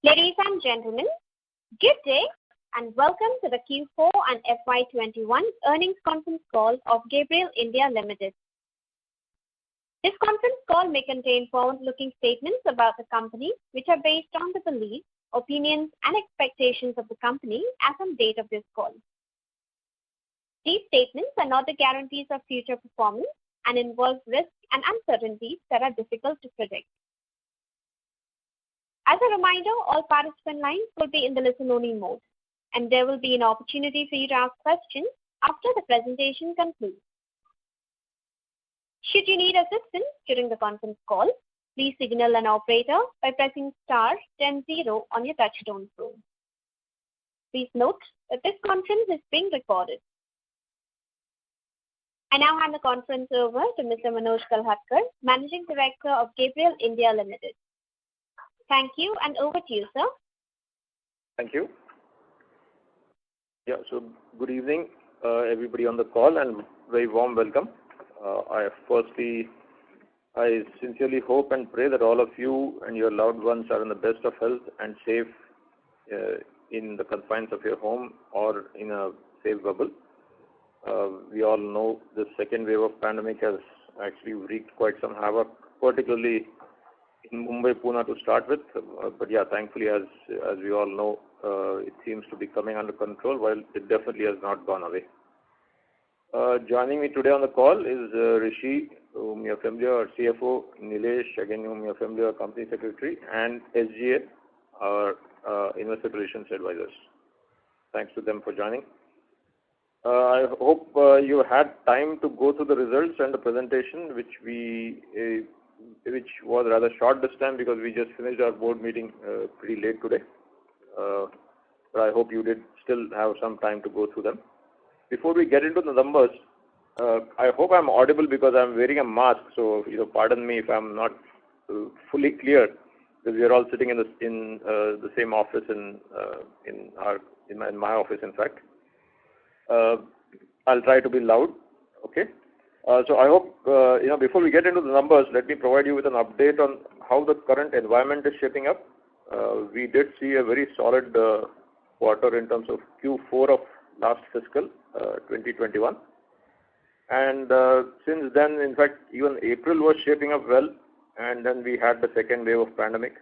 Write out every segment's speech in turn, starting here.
Ladies and gentlemen, good day and welcome to the Q4 and FY21 earnings conference call of Gabriel India Limited. This conference call may contain forward-looking statements about the company which are based on the beliefs, opinions and expectations of the company as on date of this call. These statements are not the guarantees of future performance and involve risks and uncertainties that are difficult to predict. As a reminder, all participant lines will be in the listen-only mode, and there will be an opportunity for you to ask questions after the presentation concludes. Should you need assistance during the conference call, please signal an operator by pressing star 10-0 on your touchtone phone. Please note that this conference is being recorded. I now hand the conference over to Mr. Manoj Kalhatkar, Managing Director of Gabriel India Limited. Thank you, and over to you, sir. Thank you. So good evening, everybody on the call, and very warm welcome. I sincerely hope and pray that all of you and your loved ones are in the best of health and safe in the confines of your home or in a safe bubble. We all know the second wave of pandemic has actually wreaked quite some havoc, particularly in Mumbai, Pune to start with, but thankfully, as we all know, it seems to be coming under control, while it definitely has not gone away. Joining me today on the call is Rishi, whom you're familiar, our CFO, Nilesh, again, whom you're familiar, our Company Secretary, and SGA, our Investor Relations Advisors. Thanks to them for joining. I hope you had time to go through the results and the presentation, which was rather short this time because we just finished our board meeting pretty late today. But I hope you did still have some time to go through them. Before we get into the numbers, I hope I'm audible because I'm wearing a mask. So pardon me if I'm not fully clear, because we are all sitting in the same office in my office, in fact. I'll try to be loud. Okay. So I hope, before we get into the numbers, let me provide you with an update on how the current environment is shaping up. We did see a very solid quarter in terms of Q4 of last fiscal, 2021. And since then, in fact, even April was shaping up well, and then we had the second wave of pandemic.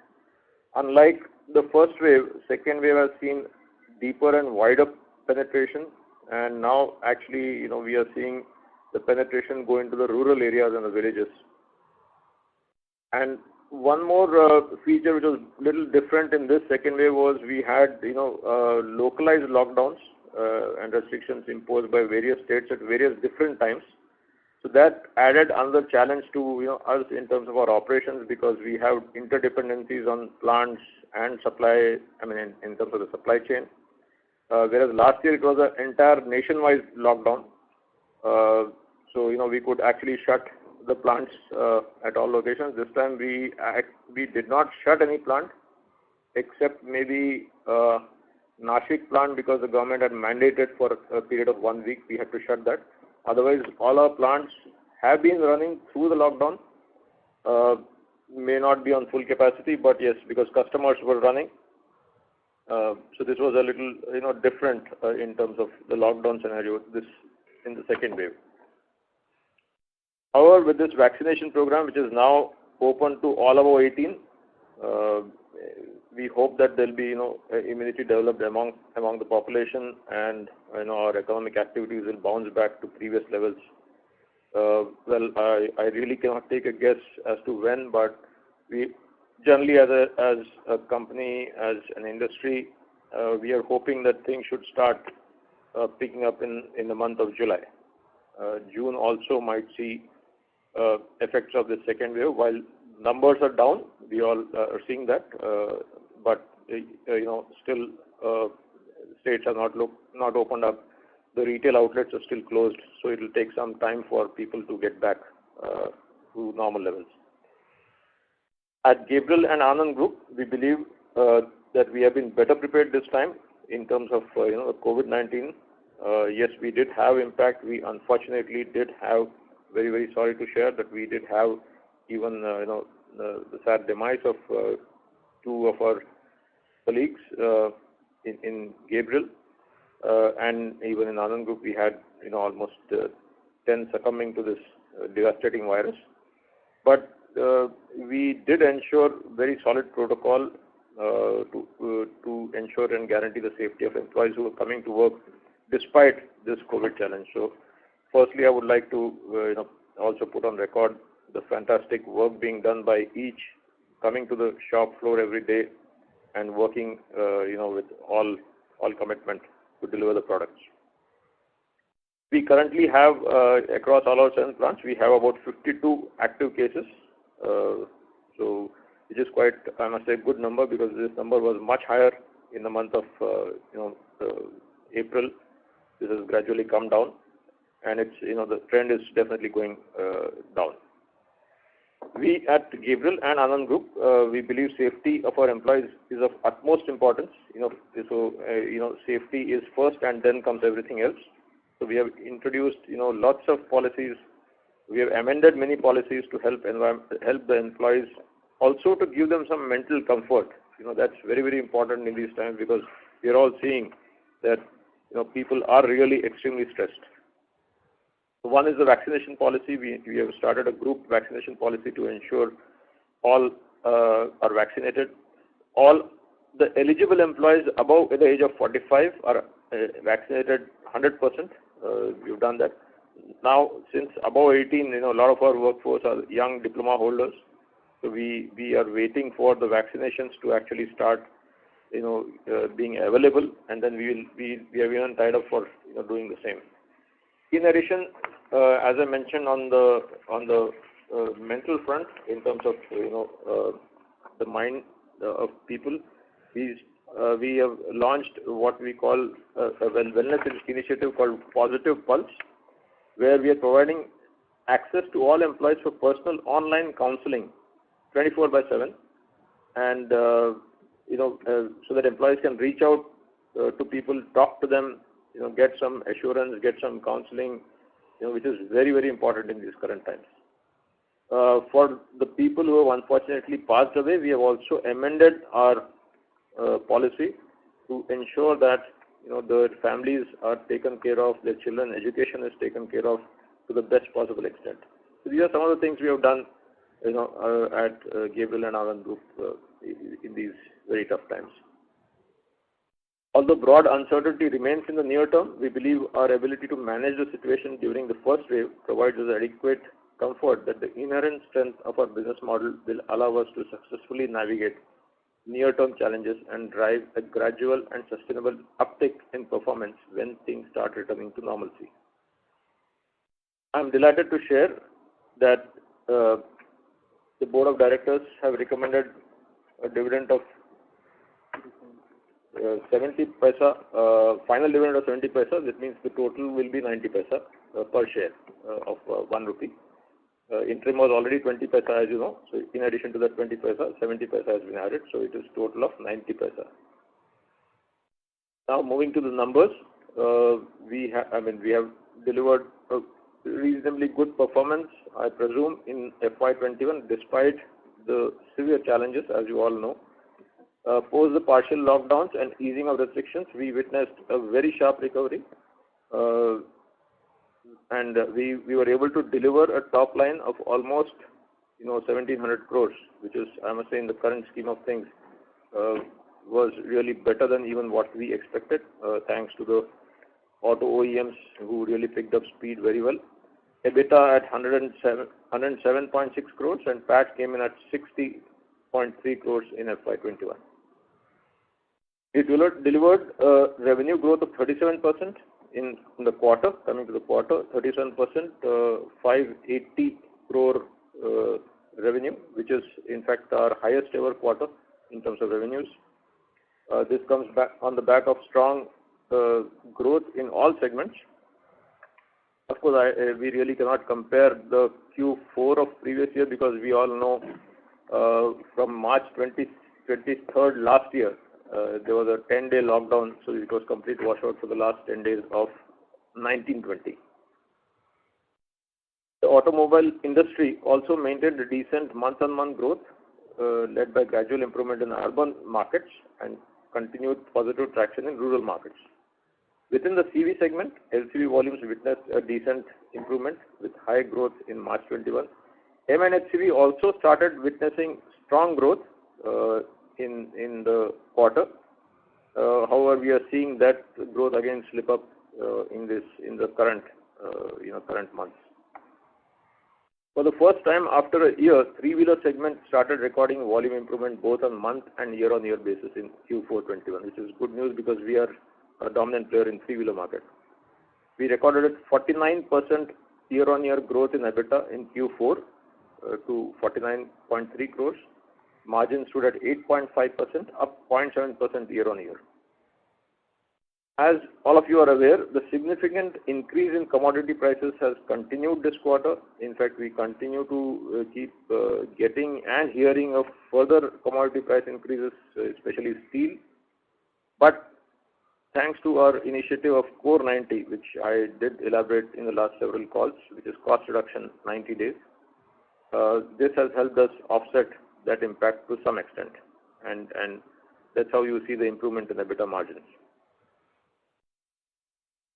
Unlike the first wave, second wave has seen deeper and wider penetration, and now actually, we are seeing the penetration go into the rural areas and the villages. And one more feature which was a little different in this second wave was we had, localized lockdowns and restrictions imposed by various states at various different times. So that added another challenge to us in terms of our operations, because we have interdependencies on plants and supply, in terms of the supply chain. Whereas last year it was an entire nationwide lockdown. So we could actually shut the plants at all locations. This time we did not shut any plant except maybe Nashik plant, because the government had mandated for a period of 1 week we had to shut that. Otherwise, all our plants have been running through the lockdown. May not be on full capacity, but yes, because customers were running. So this was a little different in terms of the lockdown scenario in the second wave. However, with this vaccination program, which is now open to all above 18, we hope that there will be immunity developed among the population, and our economic activities will bounce back to previous levels. Well, I really cannot take a guess as to when, but we generally, as a company, as an industry, we are hoping that things should start picking up in the month of July. June also might see effects of the second wave. While numbers are down, we all are seeing that, but still states are not opened up. The retail outlets are still closed, so it will take some time for people to get back to normal levels. At Gabriel and Anand Group, we believe that we have been better prepared this time in terms of the COVID-19. Yes, we did have impact. We unfortunately did have, very, very sorry to share that we did have even the sad demise of two of our colleagues in Gabriel and even in Anand Group, we had almost 10 succumbing to this devastating virus. But we did ensure very solid protocol to ensure and guarantee the safety of employees who are coming to work despite this COVID challenge. So, firstly, I would like to also put on record the fantastic work being done by each coming to the shop floor every day and working with all commitment to deliver the products. We currently have across all our 7 plants, we have about 52 active cases. So which is quite, I must say, good number, because this number was much higher in the month of April. This has gradually come down, and it's the trend is definitely going down. We at Gabriel and Anand Group, we believe safety of our employees is of utmost importance. Safety is first, and then comes everything else. So we have introduced lots of policies. We have amended many policies to help the employees, also to give them some mental comfort. That's very, very important in these times, because we are all seeing that people are really extremely stressed. So one is the vaccination policy. We have started a group vaccination policy to ensure all are vaccinated. All the eligible employees above the age of 45 are vaccinated 100%. We've done that. Now, since above 18, a lot of our workforce are young diploma holders. So we are waiting for the vaccinations to actually start, being available, and then we have even tied up for doing the same. In addition, as I mentioned on the mental front, in terms of the mind of people, we have launched what we call a wellness initiative called Positive Pulse, where we are providing access to all employees for personal online counseling 24/7, and so that employees can reach out to people, talk to them, get some assurance, get some counseling, which is very, very important in these current times. For the people who have unfortunately passed away, we have also amended our policy to ensure that their families are taken care of, their children education is taken care of to the best possible extent. So these are some of the things we have done at Gabriel and Anand Group in these very tough times. Although broad uncertainty remains in the near term, we believe our ability to manage the situation during the first wave provides us adequate comfort that the inherent strength of our business model will allow us to successfully navigate near-term challenges and drive a gradual and sustainable uptick in performance when things start returning to normalcy. I am delighted to share that the Board of Directors have recommended a dividend of 70 paisa, final dividend of 70 paisa. That means the total will be 90 paisa per share of 1 rupee. Interim was already 20 paisa, as you know. So in addition to that 20 paisa, 70 paisa has been added. So it is total of 90 paisa. Now moving to the numbers, we have delivered a reasonably good performance, I presume, in FY21, despite the severe challenges, as you all know. Post the partial lockdowns and easing of restrictions, we witnessed a very sharp recovery. And we were able to deliver a top line of almost 1,700 crores, which is, I must say, in the current scheme of things, was really better than even what we expected, thanks to the auto OEMs who really picked up speed very well. EBITDA at 107.6 crores and PAT came in at 60.3 crores in FY21. We delivered revenue growth of 37% in the quarter, coming to the quarter, 37%, 580 crore revenue, which is in fact our highest ever quarter in terms of revenues. This comes back on the back of strong growth in all segments. Of course, we really cannot compare the Q4 of previous year, because we all know from March 23rd last year, there was a 10-day lockdown, so it was complete washout for the last 10 days of 1920. The automobile industry also maintained a decent month-on-month growth, led by gradual improvement in urban markets and continued positive traction in rural markets. Within the CV segment, LCV volumes witnessed a decent improvement with high growth in March 21. M&HCV also started witnessing strong growth in the quarter. However, we are seeing that growth again slip up in the current months. For the first time after a year, three-wheeler segment started recording volume improvement both on month and year-on-year basis in Q4 21, which is good news because we are a dominant player in three-wheeler market. We recorded a 49% year-on-year growth in EBITDA in Q4 to 49.3 crores. Margin stood at 8.5%, up 0.7% year-on-year. As all of you are aware, the significant increase in commodity prices has continued this quarter. In fact, we continue to keep getting and hearing of further commodity price increases, especially steel. But thanks to our initiative of Core 90, which I did elaborate in the last several calls, which is cost reduction 90 days, this has helped us offset that impact to some extent. And that's how you see the improvement in EBITDA margins.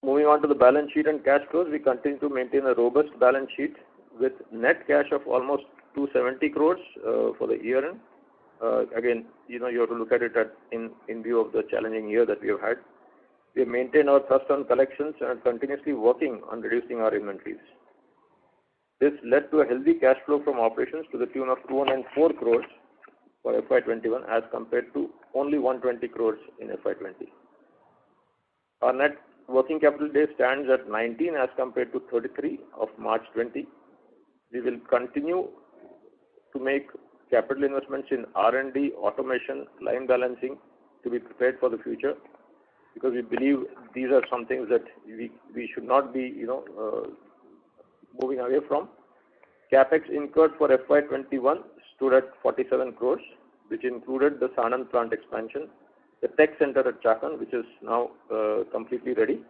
Moving on to the balance sheet and cash flows, we continue to maintain a robust balance sheet with net cash of almost 270 crores for the year end. Again, you have to look at it in view of the challenging year that we have had. We have maintained our thrust on collections and are continuously working on reducing our inventories. This led to a healthy cash flow from operations to the tune of 204 crores for FY21 as compared to only 120 crores in FY20. Our net working capital days stands at 19 as compared to 33 of March 20. We will continue to make capital investments in R&D, automation, line balancing to be prepared for the future, because we believe these are some things that we should not be moving away from. Capex incurred for FY21 stood at 47 crores, which included the Sanand plant expansion, the tech center at Chakan, which is now completely ready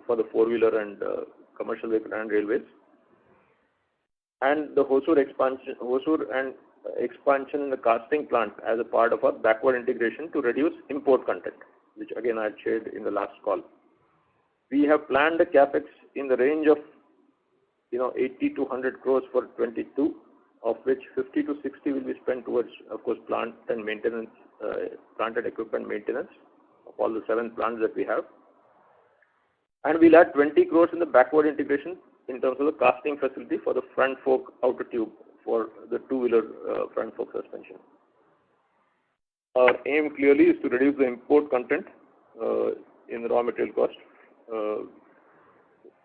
for the four-wheeler and commercial vehicle and railways, and the Hosur and expansion in the casting plant as a part of our backward integration to reduce import content, which again I had shared in the last call. We have planned a capex in the range of 80 to 100 crores for 22, of which 50 to 60 will be spent towards, of course, plant and maintenance, plant and equipment maintenance of all the 7 plants that we have. And we'll add 20 crores in the backward integration in terms of the casting facility for the front fork outer tube for the two-wheeler front fork suspension. Our aim clearly is to reduce the import content in the raw material cost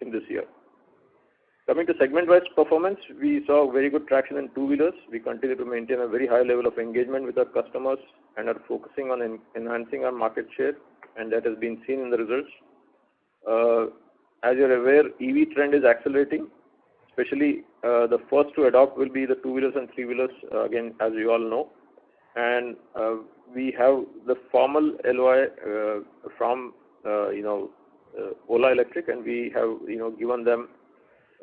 in this year. Coming to segment-wise performance, we saw very good traction in two-wheelers. We continue to maintain a very high level of engagement with our customers and are focusing on enhancing our market share, and that has been seen in the results. As you're aware, EV trend is accelerating, especially the first to adopt will be the two-wheelers and three-wheelers, again, as you all know. And we have the formal LOI from, Ola Electric, and we have, given them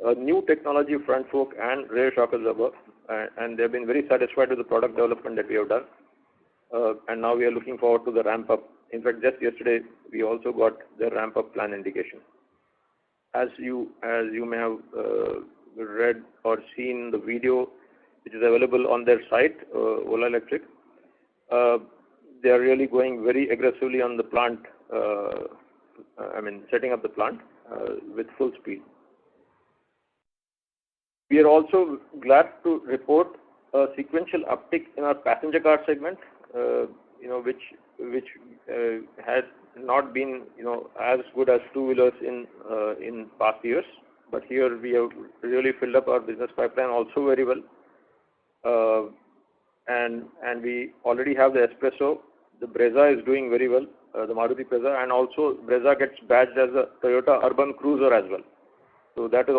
a new technology front fork and rear shock absorber, and they've been very satisfied with the product development that we have done. And now we are looking forward to the ramp up. In fact, just yesterday we also got the ramp up plan indication. As you may have read or seen the video, which is available on their site, Ola Electric, they are really going very aggressively on the plant. Setting up the plant with full speed. We are also glad to report a sequential uptick in our passenger car segment, which has not been, as good as two-wheelers in past years. But here we have really filled up our business pipeline also very well. And we already have the Espresso. The Brezza is doing very well, the Maruti Brezza, and also Brezza gets badged as a Toyota Urban Cruiser as well. So that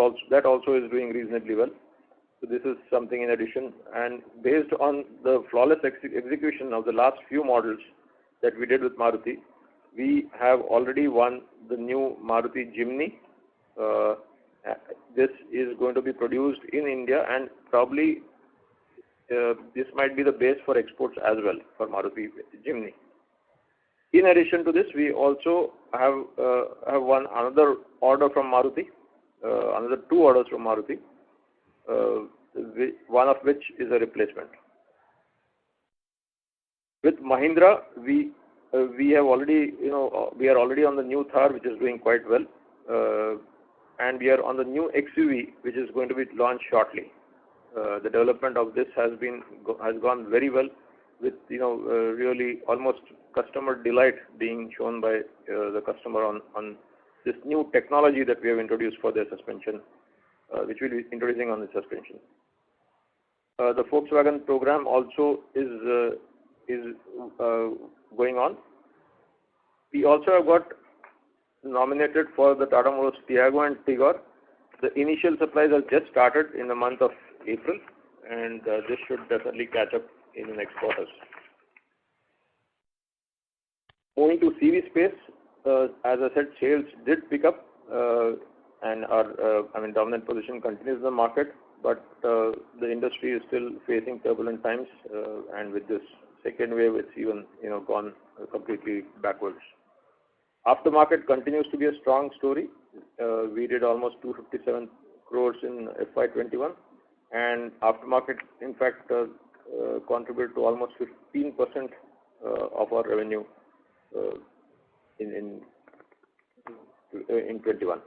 also is doing reasonably well. So this is something in addition. And based on the flawless execution of the last few models that we did with Maruti, we have already won the new Maruti Jimny. This is going to be produced in India, and probably this might be the base for exports as well for Maruti Jimny. In addition to this, we also have won another order from Maruti, another 2 orders from Maruti, one of which is a replacement. With Mahindra, we have already, we are already on the new Thar, which is doing quite well, and we are on the new XUV, which is going to be launched shortly. The development of this has gone very well, with really almost customer delight being shown by the customer on this new technology that we have introduced for their suspension, which we'll be introducing on the suspension. The Volkswagen program also is going on. We also have got nominated for the Tata Motors Tiago and Tigor. The initial supplies have just started in the month of April, and this should definitely catch up in the next quarters. Moving to CV space, as I said, sales did pick up, and our dominant position continues in the market, but the industry is still facing turbulent times, and with this second wave, it's even gone completely backwards. Aftermarket continues to be a strong story. We did almost 257 crores in FY21, and aftermarket, in fact, contributed to almost 15% of our revenue in 21.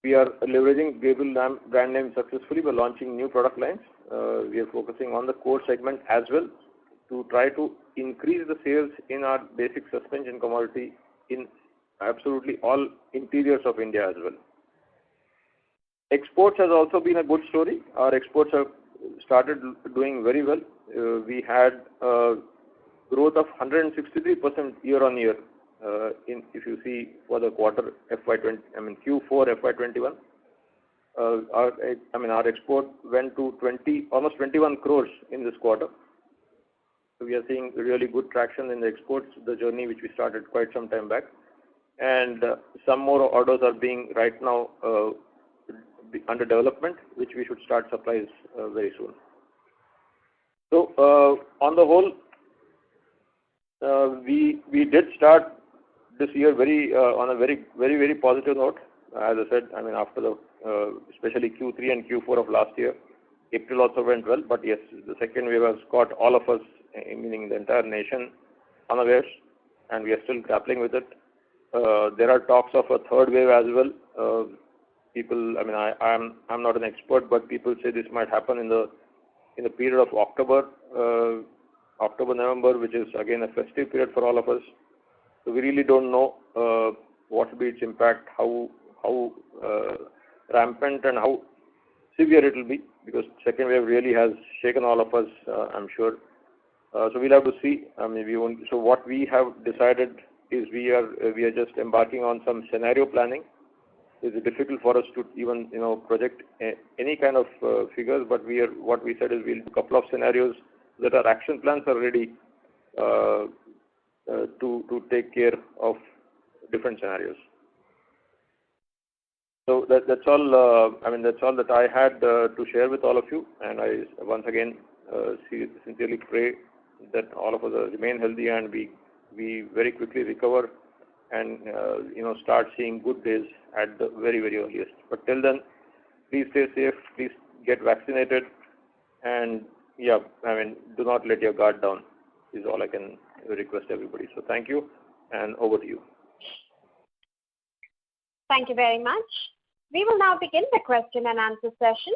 We are leveraging Gabriel brand name successfully by launching new product lines. We are focusing on the core segment as well to try to increase the sales in our basic suspension commodity in absolutely all interiors of India as well. Exports has also been a good story. Our exports have started doing very well. We had growth of 163% year on year. If you see for the quarter Q4 FY21, our export went to almost 21 crores in this quarter. So we are seeing really good traction in the exports, the journey which we started quite some time back, and some more orders are being right now under development, which we should start supplies very soon. So on the whole, we did start this year on a very positive note. As I said, after the especially Q3 and Q4 of last year, April also went well. But yes, the second wave has caught all of us, meaning the entire nation, unawares, and we are still grappling with it. There are talks of a third wave as well. People, I'm not an expert, but people say this might happen in the period of October, November, which is again a festive period for all of us. So we really don't know what will be its impact, how rampant and how severe it will be, because second wave really has shaken all of us, I'm sure. So we'll have to see. So what we have decided is we are just embarking on some scenario planning. It's difficult for us to even project any kind of figures, but what we said is we'll do a couple of scenarios that our action plans are ready to take care of different scenarios. So that's all. That's all that I had to share with all of you. And I once again sincerely pray that all of us remain healthy and we very quickly recover and start seeing good days at the very earliest. But till then, please stay safe. Please get vaccinated, and do not let your guard down. Is all I can request everybody. So thank you, and over to you. Thank you very much. We will now begin the question and answer session.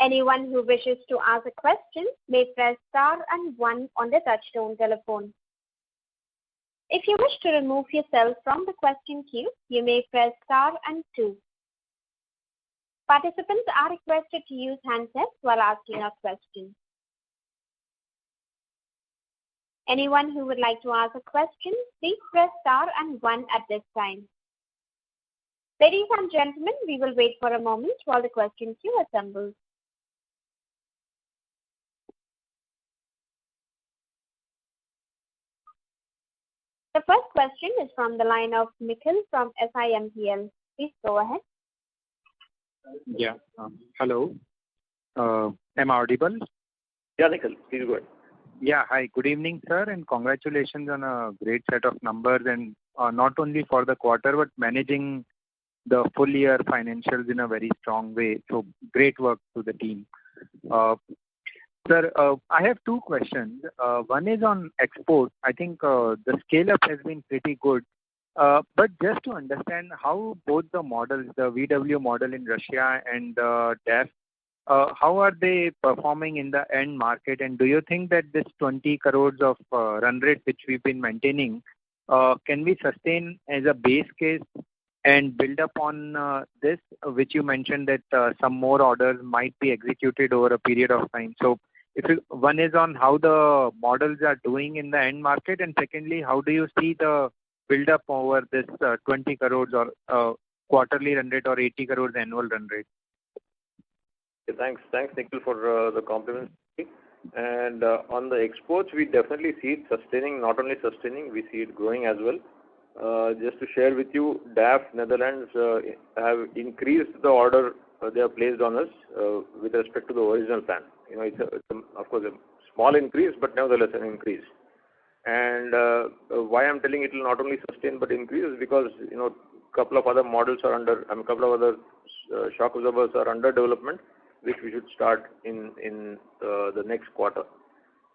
Anyone who wishes to ask a question may press star and 1 on their touchtone telephone. If you wish to remove yourself from the question queue, you may press star and 2. Participants are requested to use handsets while asking a question. Anyone who would like to ask a question, please press star and 1 at this time. Ladies and gentlemen, we will wait for a moment while the question queue assembles. The first question is from the line of Nikhil from SIMPL. Please go ahead. Yeah. Hello. Am I audible? Yeah, Nikhil, please go ahead. Yeah, hi. Good evening, sir, and congratulations on a great set of numbers and not only for the quarter, but managing the full year financials in a very strong way. So great work to the team. Uh, Sir, I have two questions. One is on export. I think the scale-up has been pretty good. But just to understand how both the models, the VW model in Russia and the DEF, how are they performing in the end market? And do you think that this 20 crores of run rate which we've been maintaining, can we sustain as a base case and build up on this, which you mentioned that some more orders might be executed over a period of time? So one is on how the models are doing in the end market, and secondly, how do you see the build up over this 20 crores or quarterly run rate or 80 crores annual run rate? Okay, thanks, Nikhil, for the compliments. And on the exports, we definitely see it sustaining. Not only sustaining, we see it growing as well. Just to share with you, DAF Netherlands have increased the order they have placed on us with respect to the original plan. It's of course a small increase, but nevertheless an increase. And why I'm telling it will not only sustain but increase is because couple of other models are under, couple of other shock absorbers are under development, which we should start in the next quarter.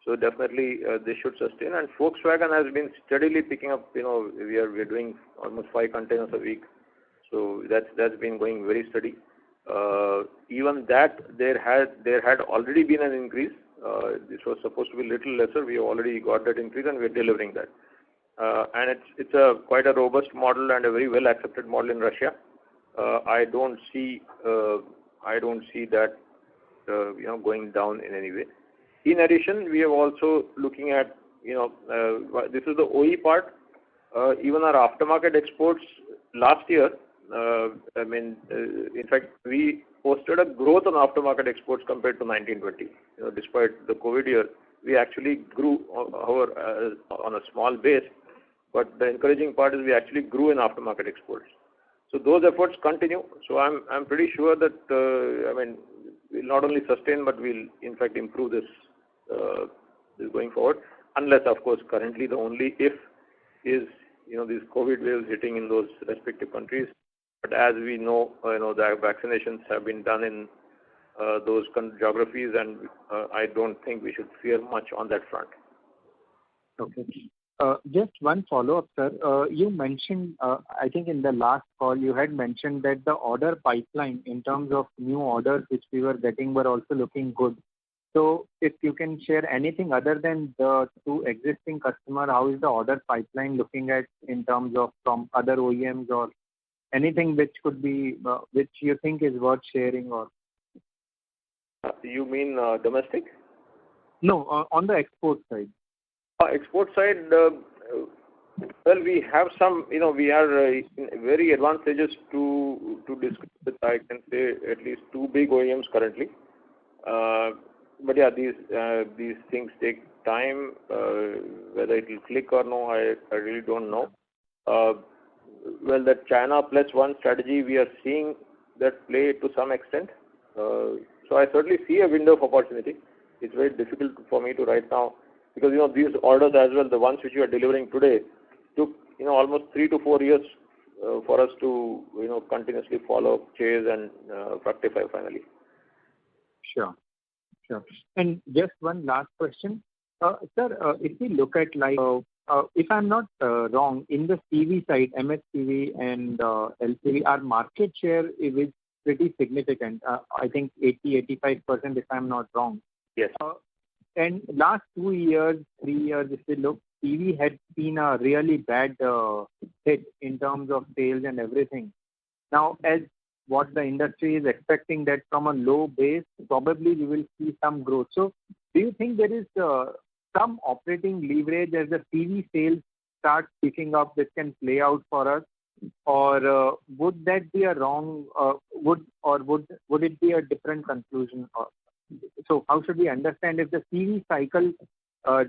So definitely they should sustain. And Volkswagen has been steadily picking up. We are doing almost 5 containers a week, so that's been going very steady. Even that there had already been an increase. This was supposed to be a little lesser. We have already got that increase and we're delivering that. And it's quite a robust model and a very well accepted model in Russia. I don't see that going down in any way. In addition, we are also looking at this is the OE part. Even our aftermarket exports last year. In fact, we posted a growth on aftermarket exports compared to 1920. Despite the COVID year, we actually grew, however, on a small base. But the encouraging part is we actually grew in aftermarket exports. So those efforts continue. So I'm pretty sure that we'll not only sustain but we'll in fact improve this going forward. Unless, of course, currently the only if is these COVID waves hitting in those respective countries. But as we know, the vaccinations have been done in those geographies, and I don't think we should fear much on that front. Okay. Just one follow-up, sir. You mentioned, I think in the last call, you had mentioned that the order pipeline in terms of new orders which we were getting were also looking good. So if you can share anything other than the two existing customers, how is the order pipeline looking at in terms of from other OEMs or anything which could be, which you think is worth sharing? Or you mean domestic? No, on the export side. Export side, well, we have some, we are in very advanced stages to discuss with, I can say, at least 2 big OEMs currently. But yeah, these things take time. Whether it will click or no, I really don't know. Well, the China plus one strategy, we are seeing that play to some extent. So I certainly see a window of opportunity. It's very difficult for me to right now, because these orders as well, the ones which you are delivering today, took almost 3 to 4 years for us to continuously follow up, chase, and fructify finally. Sure. And just one last question, sir. If we look at if I'm not wrong, in the CV side, MHCV and LCV, our market share is pretty significant. I think 80-85%, if I'm not wrong. Yes. And last 2 years, 3 years, if we look, CV had seen a really bad hit in terms of sales and everything. Now, as what the industry is expecting, that from a low base, probably we will see some growth. So, do you think there is some operating leverage as the CV sales start picking up, which can play out for us, or would that be a wrong? Would it be a different conclusion? So how should we understand if the CV cycle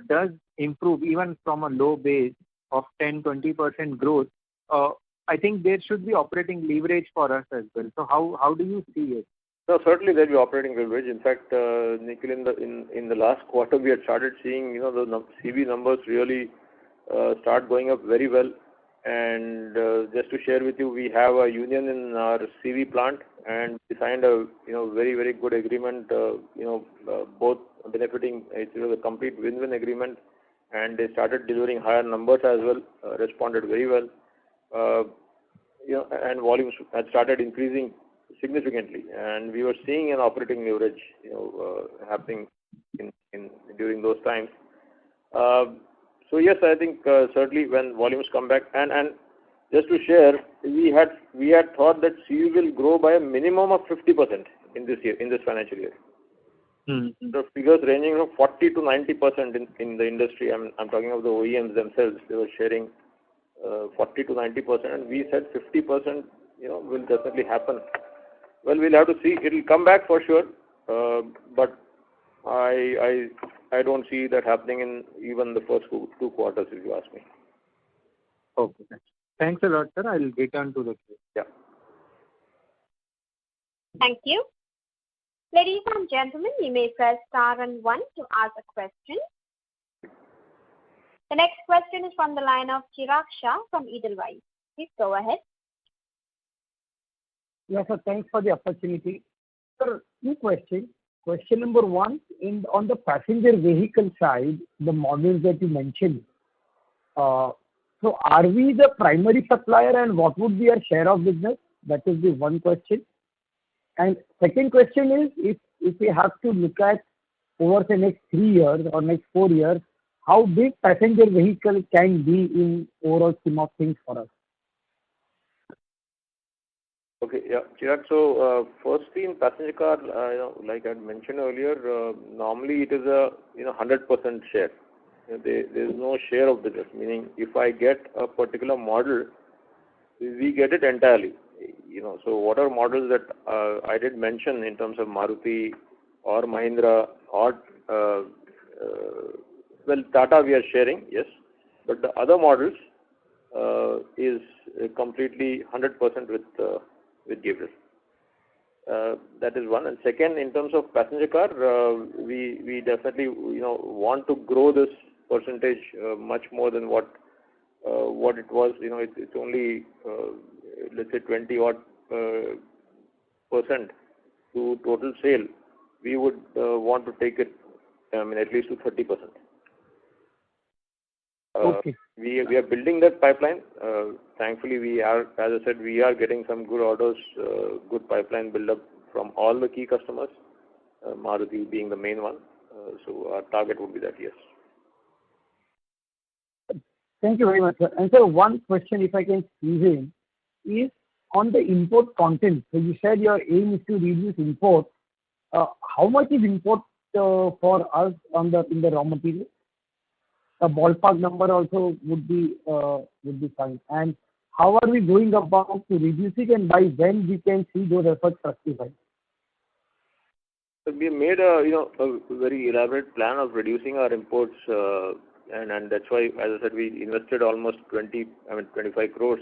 does improve even from a low base of 10-20% growth? I think there should be operating leverage for us as well. So how do you see it? No, certainly there'll be operating leverage. In fact, Nikhil, in the last quarter, we had started seeing, the CV numbers really start going up very well. And just to share with you, we have a union in our CV plant, and we signed a, very, very good agreement, both benefiting, it's a complete win-win agreement, and they started delivering higher numbers as well, responded very well. And volumes had started increasing significantly, and we were seeing an operating leverage, happening during those times. So yes, I think certainly when volumes come back, and just to share, we had thought that CV will grow by a minimum of 50% in this financial year. Mm-hmm. The figures ranging from 40 to 90% in the industry. I'm talking of the OEMs themselves. They were sharing 40 to 90%, and we said 50%, will definitely happen. Well, we'll have to see. It'll come back for sure, but I don't see that happening in even the first two quarters, if you ask me. Okay. Thanks a lot, sir. I'll return to the queue. Yeah. Thank you. Ladies and gentlemen, you may press star and 1 to ask a question. The next question is from the line of Chirag Shah from Edelweiss. Please go ahead. Yes, sir. Thanks for the opportunity. Sir, two questions. Question number 1, on the passenger vehicle side, the models that you mentioned, so are we the primary supplier, and what would be our share of business? That is the one question. And second question is, if we have to look at over the next 3 years or next 4 years, how big passenger vehicle can be in overall scheme of things for us? Okay, yeah, Chirag. So, firstly, in passenger car, like I mentioned earlier, normally it is a 100% share. There is no share of business. Meaning, if I get a particular model, we get it entirely. So what are models that I did mention in terms of Maruti or Mahindra or Tata, we are sharing, yes, but the other models is completely 100% with Gabriel. That is one. And second, in terms of passenger car, we definitely want to grow this percentage much more than what it was. It's only let's say 20 odd percent to total sale. We would want to take it, at least to 30%. Okay. We are building that pipeline. Thankfully, we are, as I said, we are getting some good orders, good pipeline build up from all the key customers, Maruti being the main one. So our target would be that, yes. Thank you very much, sir. And sir, one question, if I can squeeze in, is on the import content. So you said your aim is to reduce import. How much is import for us in the raw material? A ballpark number also would be fine. And how are we going about to reduce it, and by when we can see those efforts fructify? So we made a very elaborate plan of reducing our imports, and that's why, as I said, we invested almost 25 crores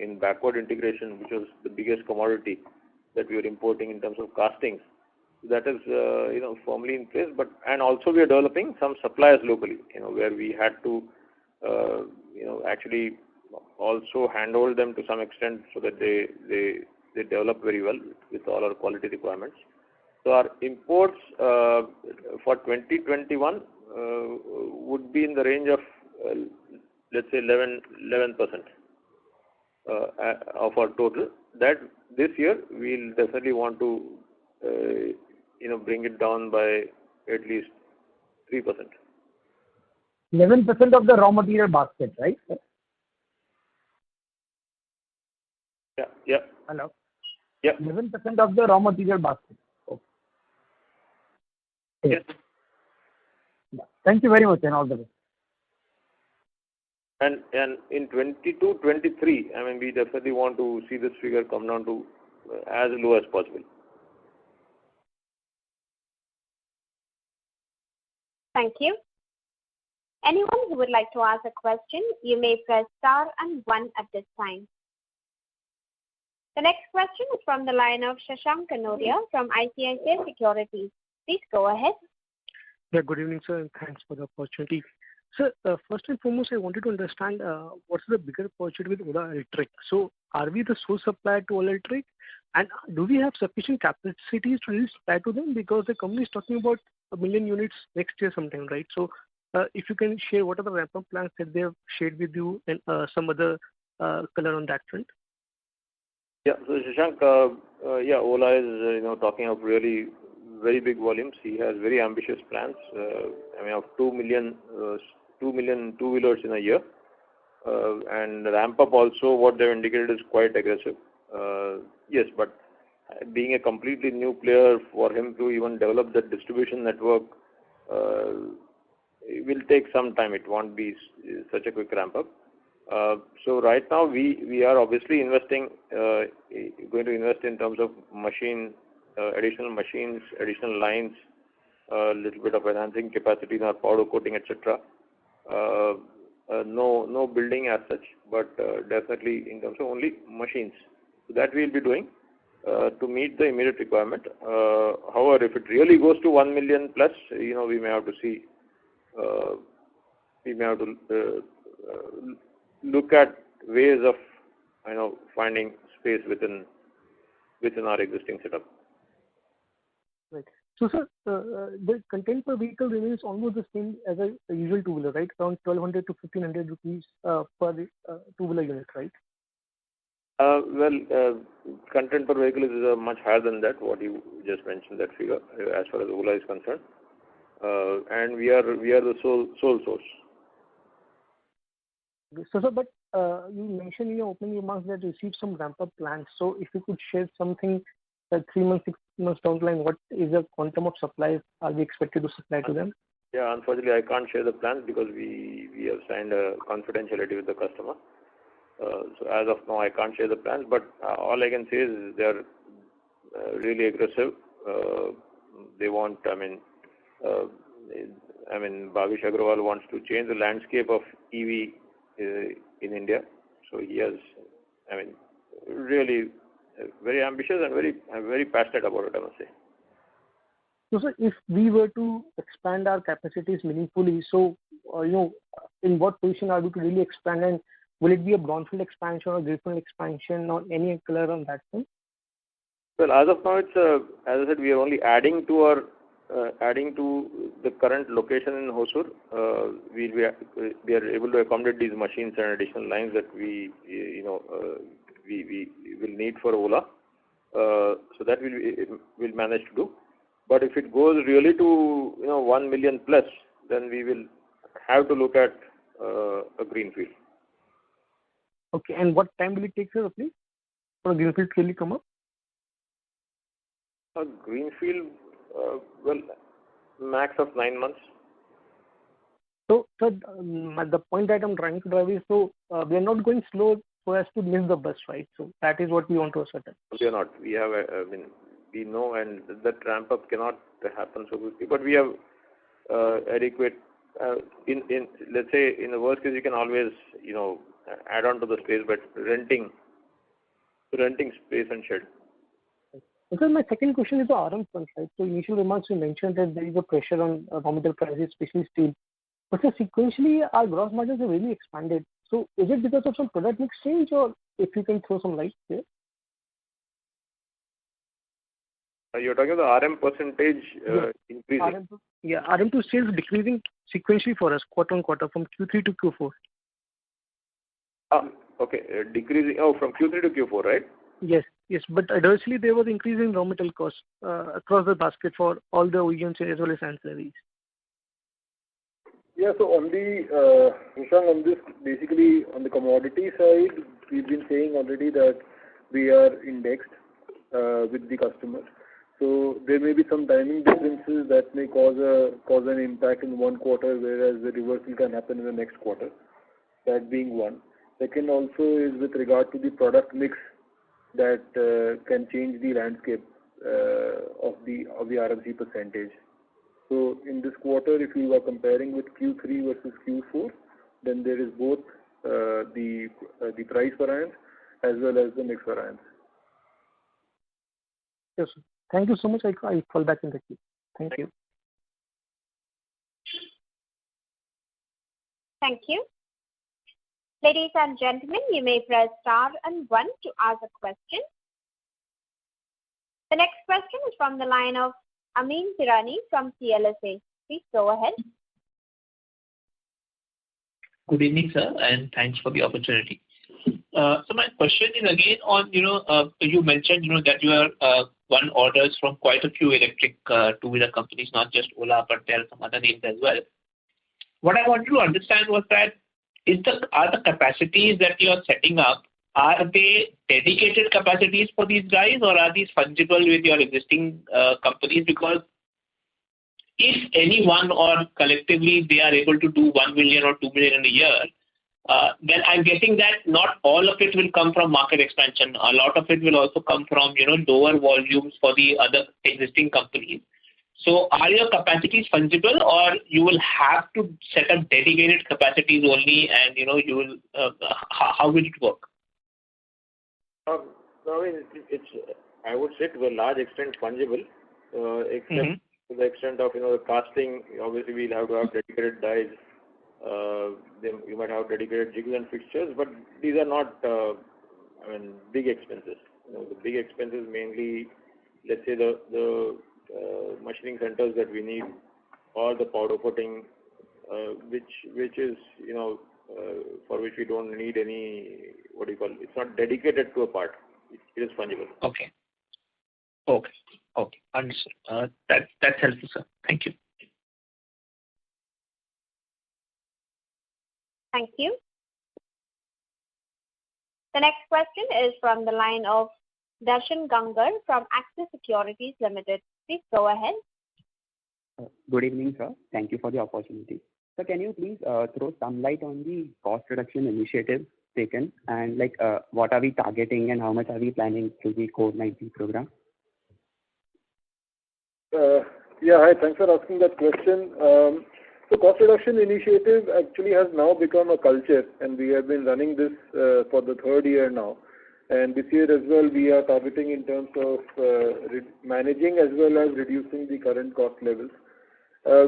in backward integration, which was the biggest commodity that we were importing in terms of castings. That is firmly in place, and also we are developing some suppliers locally, where we had to actually also handhold them to some extent so that they develop very well with all our quality requirements. So our imports for 2021 would be in the range of let's say 11% of our total. That this year we'll definitely want to bring it down by at least 3%. 11% of the raw material basket, right? Yeah. Hello? Yeah. 11% of the raw material basket. Okay. Yes. Yeah. Thank you very much, and all the best. And in 22-23, we definitely want to see this figure come down to as low as possible. Thank you. Anyone who would like to ask a question, you may press star and 1 at this time. The next question is from the line of Shashank Kanodia from ICICI Securities. Please go ahead. Yeah, good evening, sir, and thanks for the opportunity. Sir, first and foremost, I wanted to understand what's the bigger opportunity with Ola Electric. So, are we the sole supplier to Ola Electric? And do we have sufficient capacities to really supply to them? Because the company is talking about 1 million units next year sometime, right? So, if you can share what are the ramp-up plans that they have shared with you and some other color on that front. Yeah, so Shashank, Ola is talking of really very big volumes. He has very ambitious plans. Of 2 million two-wheelers in a year, and ramp up also. What they've indicated is quite aggressive. Yes, but being a completely new player, for him to even develop the distribution network, it will take some time. It won't be such a quick ramp up. So right now we are obviously going to invest in terms of additional machines, additional lines, a little bit of enhancing capacity in our powder coating, etc. No building as such, but definitely in terms of only machines. So that we'll be doing to meet the immediate requirement. However, if it really goes to 1 million plus, we may have to see. We may have to look at ways of finding space within our existing setup. Right. So, sir, the content per vehicle remains almost the same as a usual two-wheeler, right? Around 1,200 to 1,500 rupees per two-wheeler unit, right? Content per vehicle is much higher than that. What you just mentioned, that figure, as far as Ola is concerned, and we are the sole source. So, sir, but you mentioned in your opening remarks that you received some ramp-up plans. So, if you could share something, 3 months, 6 months down the line, what is the quantum of supplies are we expected to supply to them? Yeah, unfortunately, I can't share the plans because we have signed a confidentiality with the customer. So as of now, I can't share the plans. But all I can say is they are really aggressive. They want. Bhavish Agrawal wants to change the landscape of EV in India. So he has, really very ambitious and very passionate about it, I must say. So, sir, if we were to expand our capacities meaningfully, so, in what position are we to really expand, and will it be a brownfield expansion or greenfield expansion, or any color on that front? Well, as of now, it's as I said, we are only adding to the current location in Hosur. We are able to accommodate these machines and additional lines that we will need for Ola. So that we'll manage to do. But if it goes really to 1 million plus, then we will have to look at a greenfield. Okay, and what time will it take, sir, please, for a greenfield to really come up? A greenfield, max of 9 months. So, sir, the point that I'm trying to drive is, so we are not going slow so as to miss the bus, right? So that is what we want to assert. We are not. We have, we know, and that ramp up cannot happen so quickly. But we have adequate. In let's say in the worst case, you can always add on to the space, but renting space and shed. Okay, my second question is the RM front, right? So initial remarks you mentioned that there is a pressure on raw material prices, especially steel. But so sequentially, our gross margins have really expanded. So is it because of some product mix change, or if you can throw some light there? You're talking about the RM percentage increasing? RM to sales decreasing sequentially for us, quarter on quarter, from Q3 to Q4. Okay. Decreasing, from Q3 to Q4, right? Yes. But adversely, there was increase in raw material costs across the basket for all the OEMs as well as ancillaries. Yeah, so on this, basically on the commodity side, we've been saying already that we are indexed with the customers. So there may be some timing differences that may cause an impact in one quarter, whereas the reversal can happen in the next quarter. That being one. Second also is with regard to the product mix that can change the landscape of the RMC percentage. So in this quarter, if you are comparing with Q3 versus Q4, then there is both the price variance as well as the mix variance. Yes, sir. Thank you so much. I fall back in the queue. Thank you. Thank you. Ladies and gentlemen, you may press star and one to ask a question. The next question is from the line of Ameen Tirani from CLSA. Please go ahead. Good evening, sir, and thanks for the opportunity. So my question is again on, you mentioned, that you are won orders from quite a few electric two-wheeler companies, not just Ola, but there are some other names as well. What I wanted to understand was that are the capacities that you are setting up, are they dedicated capacities for these guys, or are these fungible with your existing companies? Because if anyone or collectively they are able to do 1 million or 2 million in a year, then I'm guessing that not all of it will come from market expansion. A lot of it will also come from, lower volumes for the other existing companies. So are your capacities fungible, or you will have to set up dedicated capacities only, and, you will, how will it work? I mean, I would say to a large extent fungible, except to the extent of, the casting. Obviously, we'll have to have dedicated dies. Then you might have dedicated jigs and fixtures, but these are not, big expenses. The big expenses mainly, let's say the machining centers that we need, or the powder coating, which is, for which we don't need any, it's not dedicated to a part. It is fungible. Okay. Understood. That's helpful, sir. Thank you. Thank you. The next question is from the line of Darshan Gangar from Axis Securities Limited. Please go ahead. Good evening, sir. Thank you for the opportunity. So can you please throw some light on the cost reduction initiatives taken, and what are we targeting and how much are we planning through the Core 90 program? Hi. Thanks for asking that question. So cost reduction initiative actually has now become a culture, and we have been running this for the third year now. And this year as well, we are targeting in terms of managing as well as reducing the current cost levels.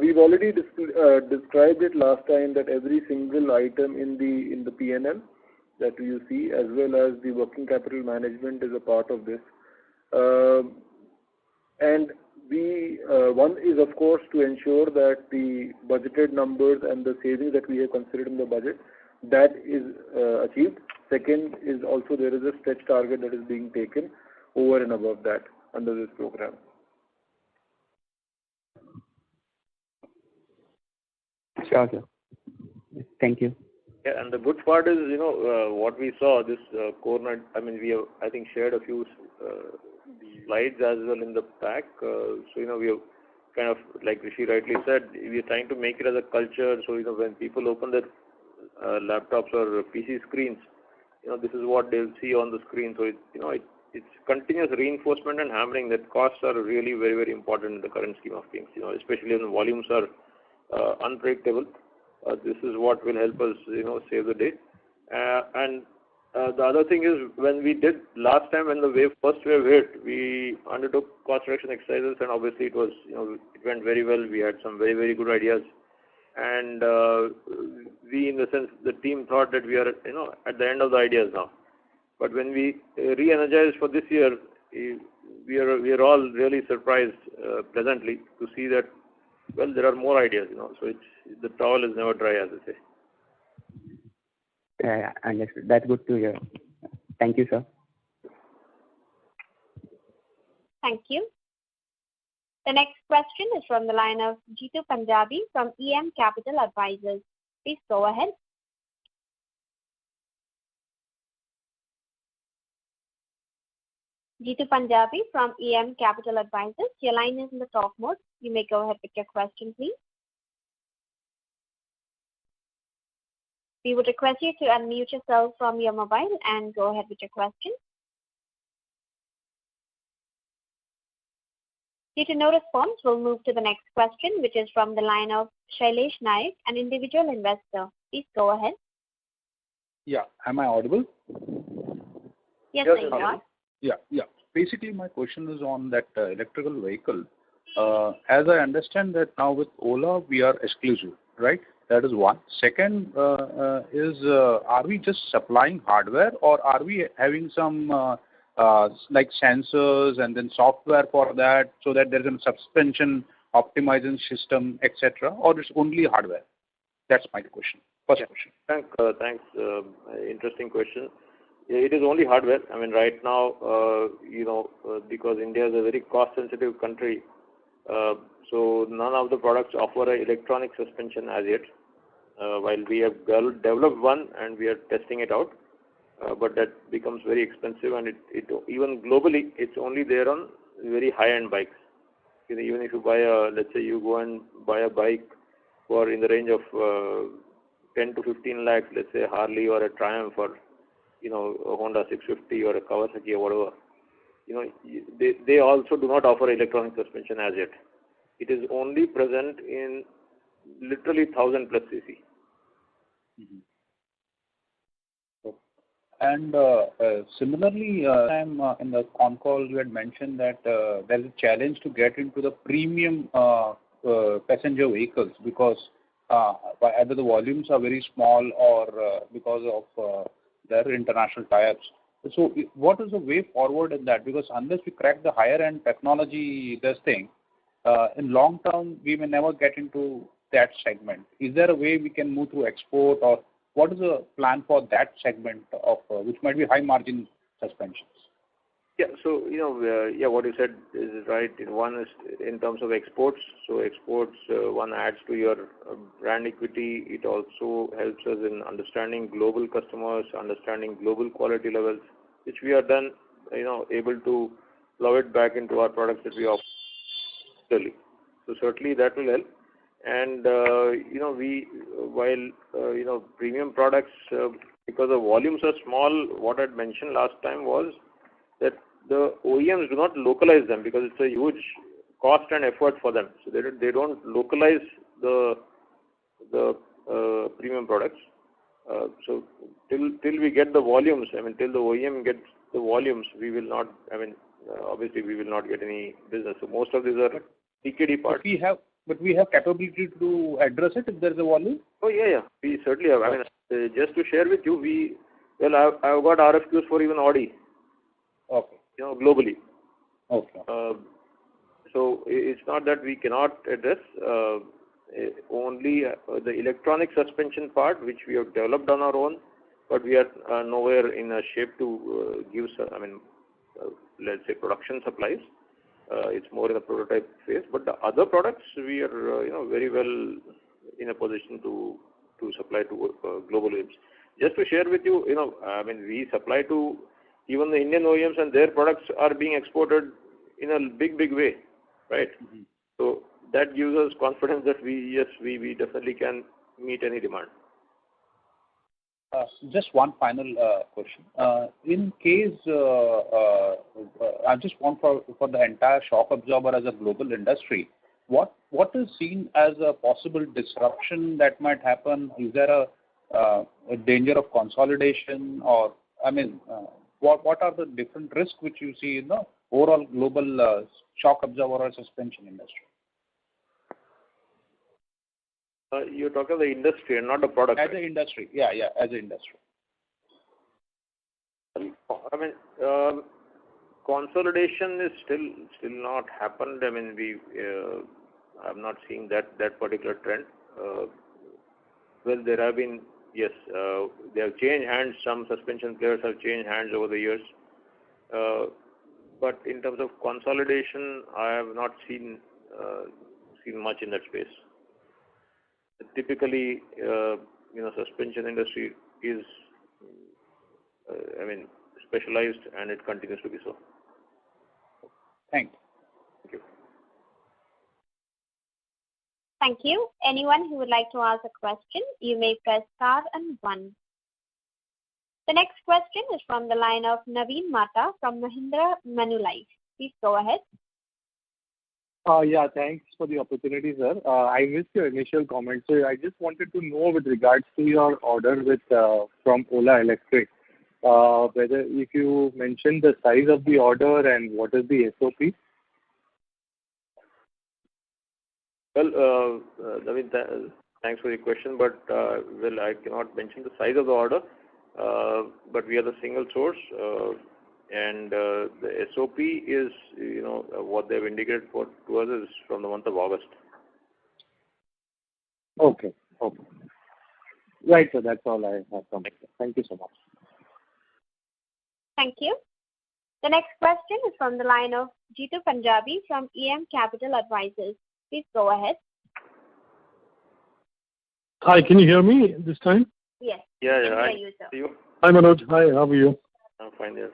We've already described it last time that every single item in the P&L that you see, as well as the working capital management, is a part of this. And one is, of course, to ensure that the budgeted numbers and the savings that we have considered in the budget, that is achieved. Second is also there is a stretch target that is being taken over and above that under this program. Sure, sir. Thank you. Yeah, and the good part is, what we saw, this core, we have, I think, shared a few slides as well in the pack. So, we have kind of, like Rishi rightly said, we are trying to make it as a culture. So, when people open their laptops or PC screens, this is what they'll see on the screen. So, it's continuous reinforcement and hammering that costs are really very, very important in the current scheme of things, especially when the volumes are unpredictable. This is what will help us, save the day. And the other thing is, when we did last time, when the first wave hit, we undertook cost reduction exercises, and obviously it was, it went very well. We had some very, very good ideas. And we, in the sense, the team thought that we are, at the end of the ideas now. But when we re-energized for this year, we are all really surprised pleasantly to see that, well, there are more ideas, so the towel is never dry, as they say. Yeah, understood. That's good to hear. Thank you, sir. Thank you. The next question is from the line of Jitu Punjabi from EM Capital Advisors. Please go ahead. Jitu Punjabi from EM Capital Advisors. Your line is in the talk mode. You may go ahead with your question, please. We would request you to unmute yourself from your mobile and go ahead with your question. Due to no response, we'll move to the next question, which is from the line of Shailesh Naik, an individual investor. Please go ahead. Yeah. Am I audible? Yes, you are. Yeah. basically my question is on that electrical vehicle. As I understand that now with Ola we are exclusive, right? That is one. Second are we just supplying hardware, or are we having some like sensors and then software for that, so that there is a suspension optimization system, etc., or it's only hardware? That's my question. First question. Thanks. Interesting question. It is only hardware. I mean, right now, because India is a very cost-sensitive country, so none of the products offer an electronic suspension as yet. While we have developed one and we are testing it out, but that becomes very expensive, and it even globally it's only there on very high-end bikes. Even if you buy let's say you go and buy a bike for in the range of 10 to 15 lakhs, let's say Harley or a Triumph or a Honda 650 or a Kawasaki or whatever, they also do not offer electronic suspension as yet. It is only present in literally 1000 plus cc. Mm-hmm. And similarly, in the con call you had mentioned that there is a challenge to get into the premium passenger vehicles because either the volumes are very small or because of their international tie-ups. So what is the way forward in that? Because unless we crack the higher end technology, this thing, in long term we may never get into that segment. Is there a way we can move through export, or what is the plan for that segment of which might be high margin suspensions? Yeah, so what you said is right. One is in terms of exports. So exports, one adds to your brand equity. It also helps us in understanding global customers, understanding global quality levels, which we are then able to plow it back into our products that we offer. So certainly that will help. And while premium products, because the volumes are small, what I had mentioned last time was that the OEMs do not localize them because it's a huge cost and effort for them. So they don't localize the premium products. So till we get the volumes, till the OEM gets the volumes, we will not. Obviously we will not get any business. So most of these are TKD parts. But we have capability to address it if there is a volume? Oh, yeah. We certainly have. Just to share with you, I've got RFQs for even Audi. Okay. Globally. Okay. So it's not that we cannot address only the electronic suspension part, which we have developed on our own, but we are nowhere in a shape to give, let's say, production supplies. It's more in a prototype phase, but the other products we are very well in a position to supply to global OEMs. Just to share with you, we supply to even the Indian OEMs, and their products are being exported in a big way, right? Mm-hmm. So that gives us confidence that we definitely can meet any demand. Just one final question. In case, I just want for the entire shock absorber as a global industry, what is seen as a possible disruption that might happen? Is there a danger of consolidation, or what are the different risks which you see in the overall global shock absorber or suspension industry? You're talking about the industry and not the product. As an industry, yeah, as an industry. Consolidation is still not happened. We have not seen that particular trend. Well, there have been, yes, they have changed hands. Some suspension players have changed hands over the years. But in terms of consolidation, I have not seen much in that space. Typically, suspension industry is, specialized, and it continues to be so. Thank you. Thank you. Anyone who would like to ask a question, you may press star and 1. The next question is from the line of Naveen Mata from Mahindra Manulife. Please go ahead. Thanks for the opportunity, sir. I missed your initial comments, so I just wanted to know with regards to your order from Ola Electric. whether if you mentioned the size of the order and what is the SOP? Well, thanks for your question, but I cannot mention the size of the order, but we are the single source, and the SOP is, what they've indicated to us is from the month of August. Okay. Right, so that's all I have from myself. Thank you so much. Thank you. The next question is from the line of Jitu Punjabi from EM Capital Advisors. Please go ahead. Hi, can you hear me this time? Yes. Yeah. I can hear you, sir. You? Hi, Manoj. Hi, how are you? I'm fine, yes.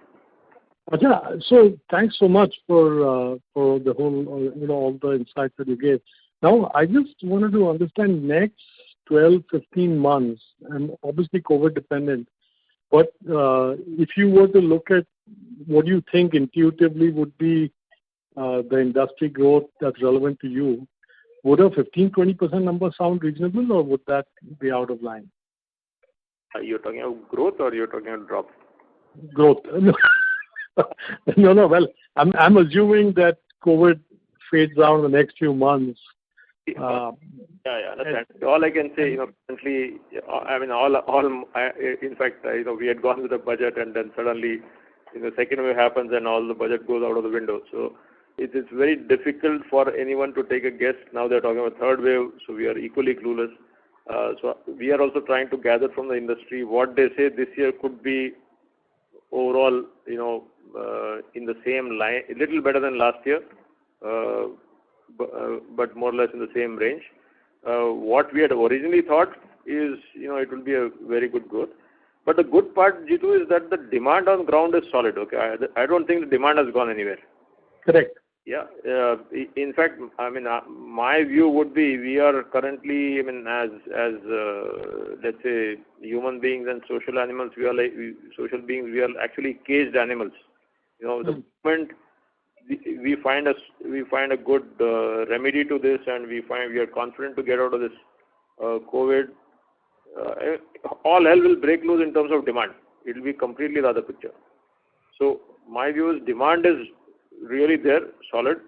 Acha, so thanks so much for the whole, all the insights that you gave. Now, I just wanted to understand next 12, 15 months, and obviously COVID dependent, but if you were to look at what you think intuitively would be the industry growth that's relevant to you, would a 15-20% number sound reasonable, or would that be out of line? You're talking about growth or you're talking about drop? Growth. No. Well, I'm assuming that COVID fades down in the next few months. Yeah, understand. All I can say, currently, in fact, we had gone with the budget, and then suddenly, the second wave happens, and all the budget goes out of the window. So it is very difficult for anyone to take a guess. Now they're talking about third wave, so we are equally clueless. So we are also trying to gather from the industry what they say this year could be overall, in the same line, a little better than last year, but more or less in the same range. What we had originally thought is, it will be a very good growth. But the good part, Jitu, is that the demand on ground is solid. Okay, I don't think the demand has gone anywhere. Correct. Yeah. In fact, my view would be we are currently, as let's say, human beings and social animals, we are actually caged animals. The moment we find a good remedy to this, and we are confident to get out of this COVID, all hell will break loose in terms of demand. It will be completely the other picture. So my view is demand is really there, solid.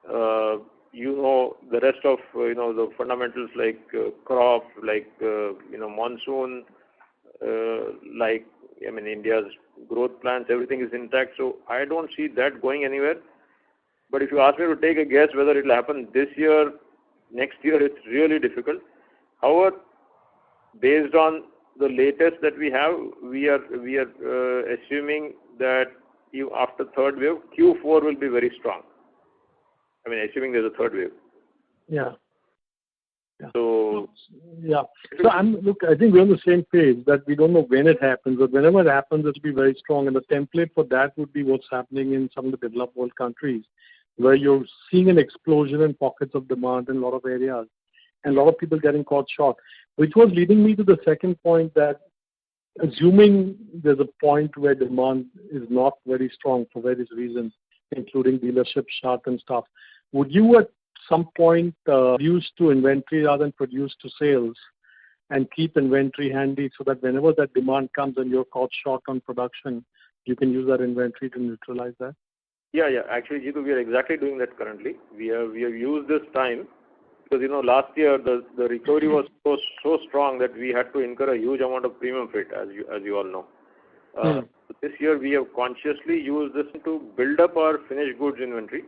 The rest of the fundamentals like crop, like monsoon, India's growth plans, everything is intact. So I don't see that going anywhere. But if you ask me to take a guess whether it will happen this year, next year, it's really difficult. However, based on the latest that we have, we are assuming that after third wave, Q4 will be very strong. Assuming there's a third wave. Yeah. So yeah. So I think we're on the same page that we don't know when it happens, but whenever it happens, it will be very strong. And the template for that would be what's happening in some of the developed world countries, where you're seeing an explosion in pockets of demand in a lot of areas, and a lot of people getting caught short, which was leading me to the second point that assuming there's a point where demand is not very strong for various reasons, including dealership shut and stuff, would you at some point produce to inventory rather than produce to sales and keep inventory handy so that whenever that demand comes and you're caught short on production, you can use that inventory to neutralize that? Yeah. Actually, Jitu, we are exactly doing that currently. We have used this time because, last year the recovery was so strong that we had to incur a huge amount of premium freight, as you all know. So this year we have consciously used this to build up our finished goods inventory.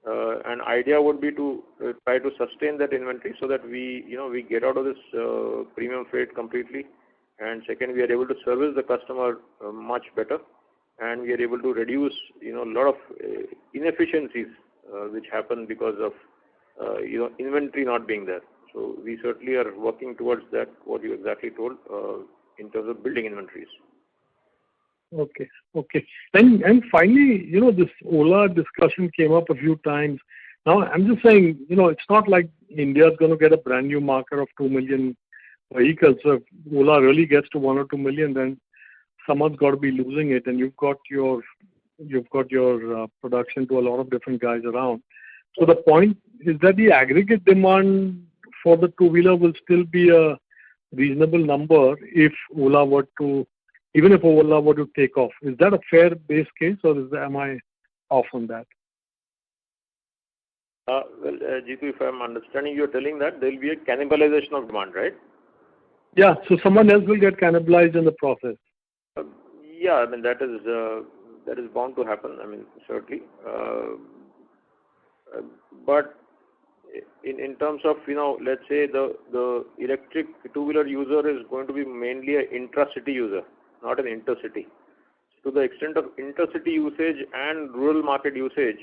And idea would be to try to sustain that inventory so that we get out of this premium freight completely. And second, we are able to service the customer much better, and we are able to reduce a lot of inefficiencies which happen because of inventory not being there. So we certainly are working towards that, what you exactly told, in terms of building inventories. Okay. And finally, this Ola discussion came up a few times. Now, I'm just saying, it's not like India is going to get a brand new market of 2 million vehicles. So if Ola really gets to 1 or 2 million, then someone's got to be losing it, and you've got your production to a lot of different guys around. So the point is that the aggregate demand for the two-wheeler will still be a reasonable number if Ola were to even if Ola were to take off. Is that a fair base case, or am I off on that? Jitu, if I'm understanding, you're telling that there will be a cannibalization of demand, right? Yeah, so someone else will get cannibalized in the process. Yeah, I mean, that is bound to happen, I mean, certainly. But in terms of, let's say the electric two-wheeler user is going to be mainly an intra-city user, not an intercity. To the extent of intercity usage and rural market usage,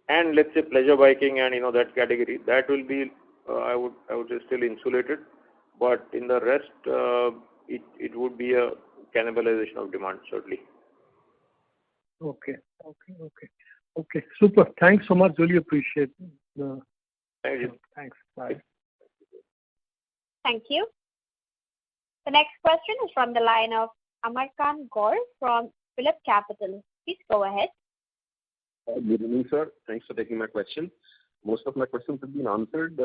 and let's say pleasure biking and that category, that will be I would say still insulated, but in the rest it would be a cannibalization of demand, certainly. Okay. Super. Thanks so much. Really appreciate the. Thank you. Thanks. Bye. Thank you. The next question is from the line of Amarkant Gaur from Phillip Capital. Please go ahead. Good evening, sir. Thanks for taking my question. Most of my questions have been answered.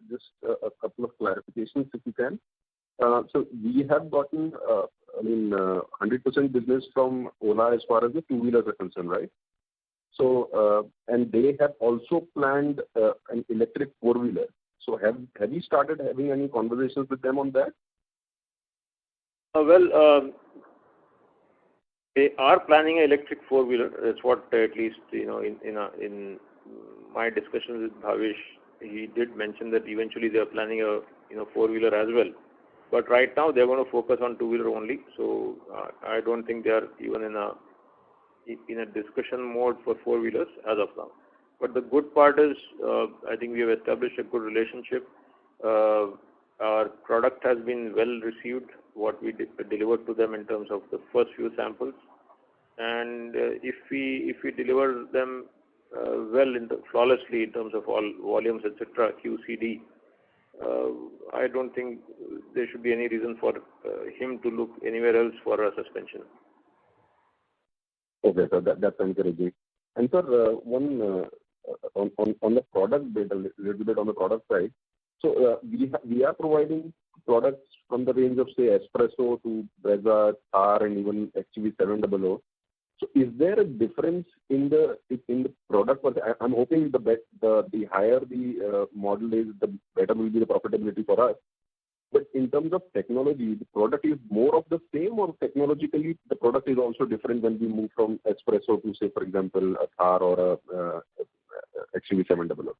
Just a couple of clarifications, if you can. So we have gotten, 100% business from Ola as far as the two-wheelers are concerned, right? So, and they have also planned an electric four-wheeler. So have you started having any conversations with them on that? They are planning an electric four-wheeler. That's what at least in my discussions with Bhavesh, he did mention that eventually they are planning a four-wheeler as well. But right now they are going to focus on two-wheeler only. So I don't think they are even in a discussion mode for four-wheelers as of now. But the good part is I think we have established a good relationship. Our product has been well received, what we delivered to them in terms of the first few samples. And if we deliver them flawlessly in terms of all volumes, etc., QCD, I don't think there should be any reason for him to look anywhere else for a suspension. Okay, so that's encouraging. And sir, one on the product bit, a little bit on the product side. So we are providing products from the range of say Espresso to Brezza, Thar, and even XUV700. So is there a difference in the product? I'm hoping the higher the model is, the better will be the profitability for us. But in terms of technology, the product is more of the same, or technologically the product is also different when we move from Espresso to, say, for example, a Thar or a XUV700?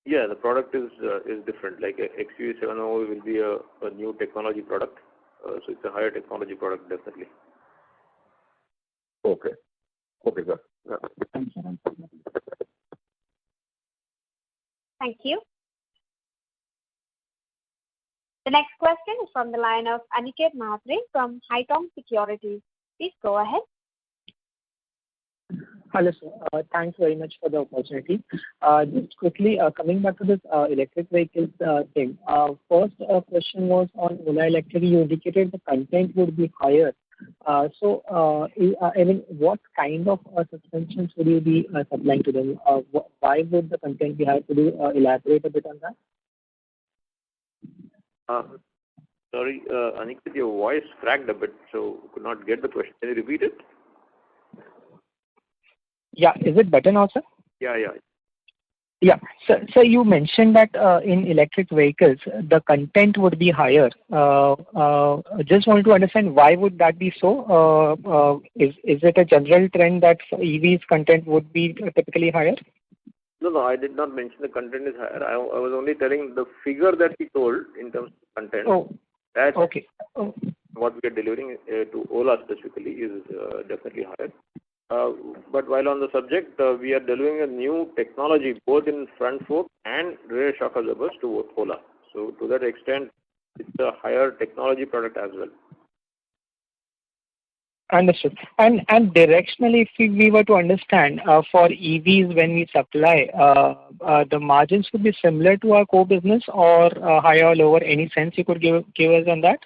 Yeah, the product is different. Like a XUV700 will be a new technology product. So it's a higher technology product, definitely. Okay, sir. Thank you. The next question is from the line of Aniket Mhatre from Haitong Securities. Please go ahead. Hello, sir. Thanks very much for the opportunity. Just quickly coming back to this electric vehicles thing. First question was on Ola Electric. You indicated the content would be higher. So, what kind of suspensions would you be supplying to them? Why would the content be higher? Could you elaborate a bit on that? Sorry, Aniket, your voice cracked a bit, so could not get the question. Can you repeat it? Yeah, is it better now, sir? Yeah. Yeah. So you mentioned that in electric vehicles, the content would be higher. Just wanted to understand why would that be so? Is it a general trend that EVs content would be typically higher? No, I did not mention the content is higher. I was only telling the figure that he told in terms of content. Oh, that's okay. What we are delivering to Ola specifically is definitely higher. But while on the subject, we are delivering a new technology both in front fork and rear shock absorbers to Ola. So to that extent, it's a higher technology product as well. Understood. And directionally, if we were to understand for EVs when we supply, the margins would be similar to our core business or higher or lower. Any sense you could give us on that?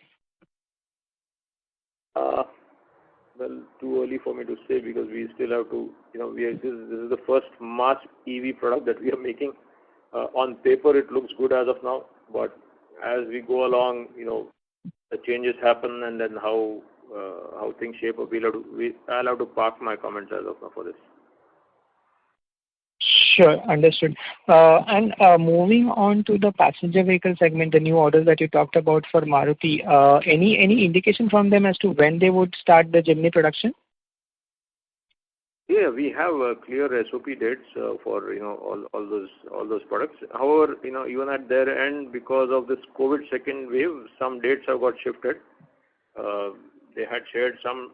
Well, too early for me to say because we still have to, this is the first mass EV product that we are making. On paper, it looks good as of now, but as we go along, the changes happen, and then how how things shape up, I'll have to park my comments as of now for this. Sure. Understood. And moving on to the passenger vehicle segment, the new orders that you talked about for Maruti, any indication from them as to when they would start the Jimny production? Yeah, we have clear SOP dates for all those products. However, even at their end, because of this COVID second wave, some dates have got shifted. They had shared some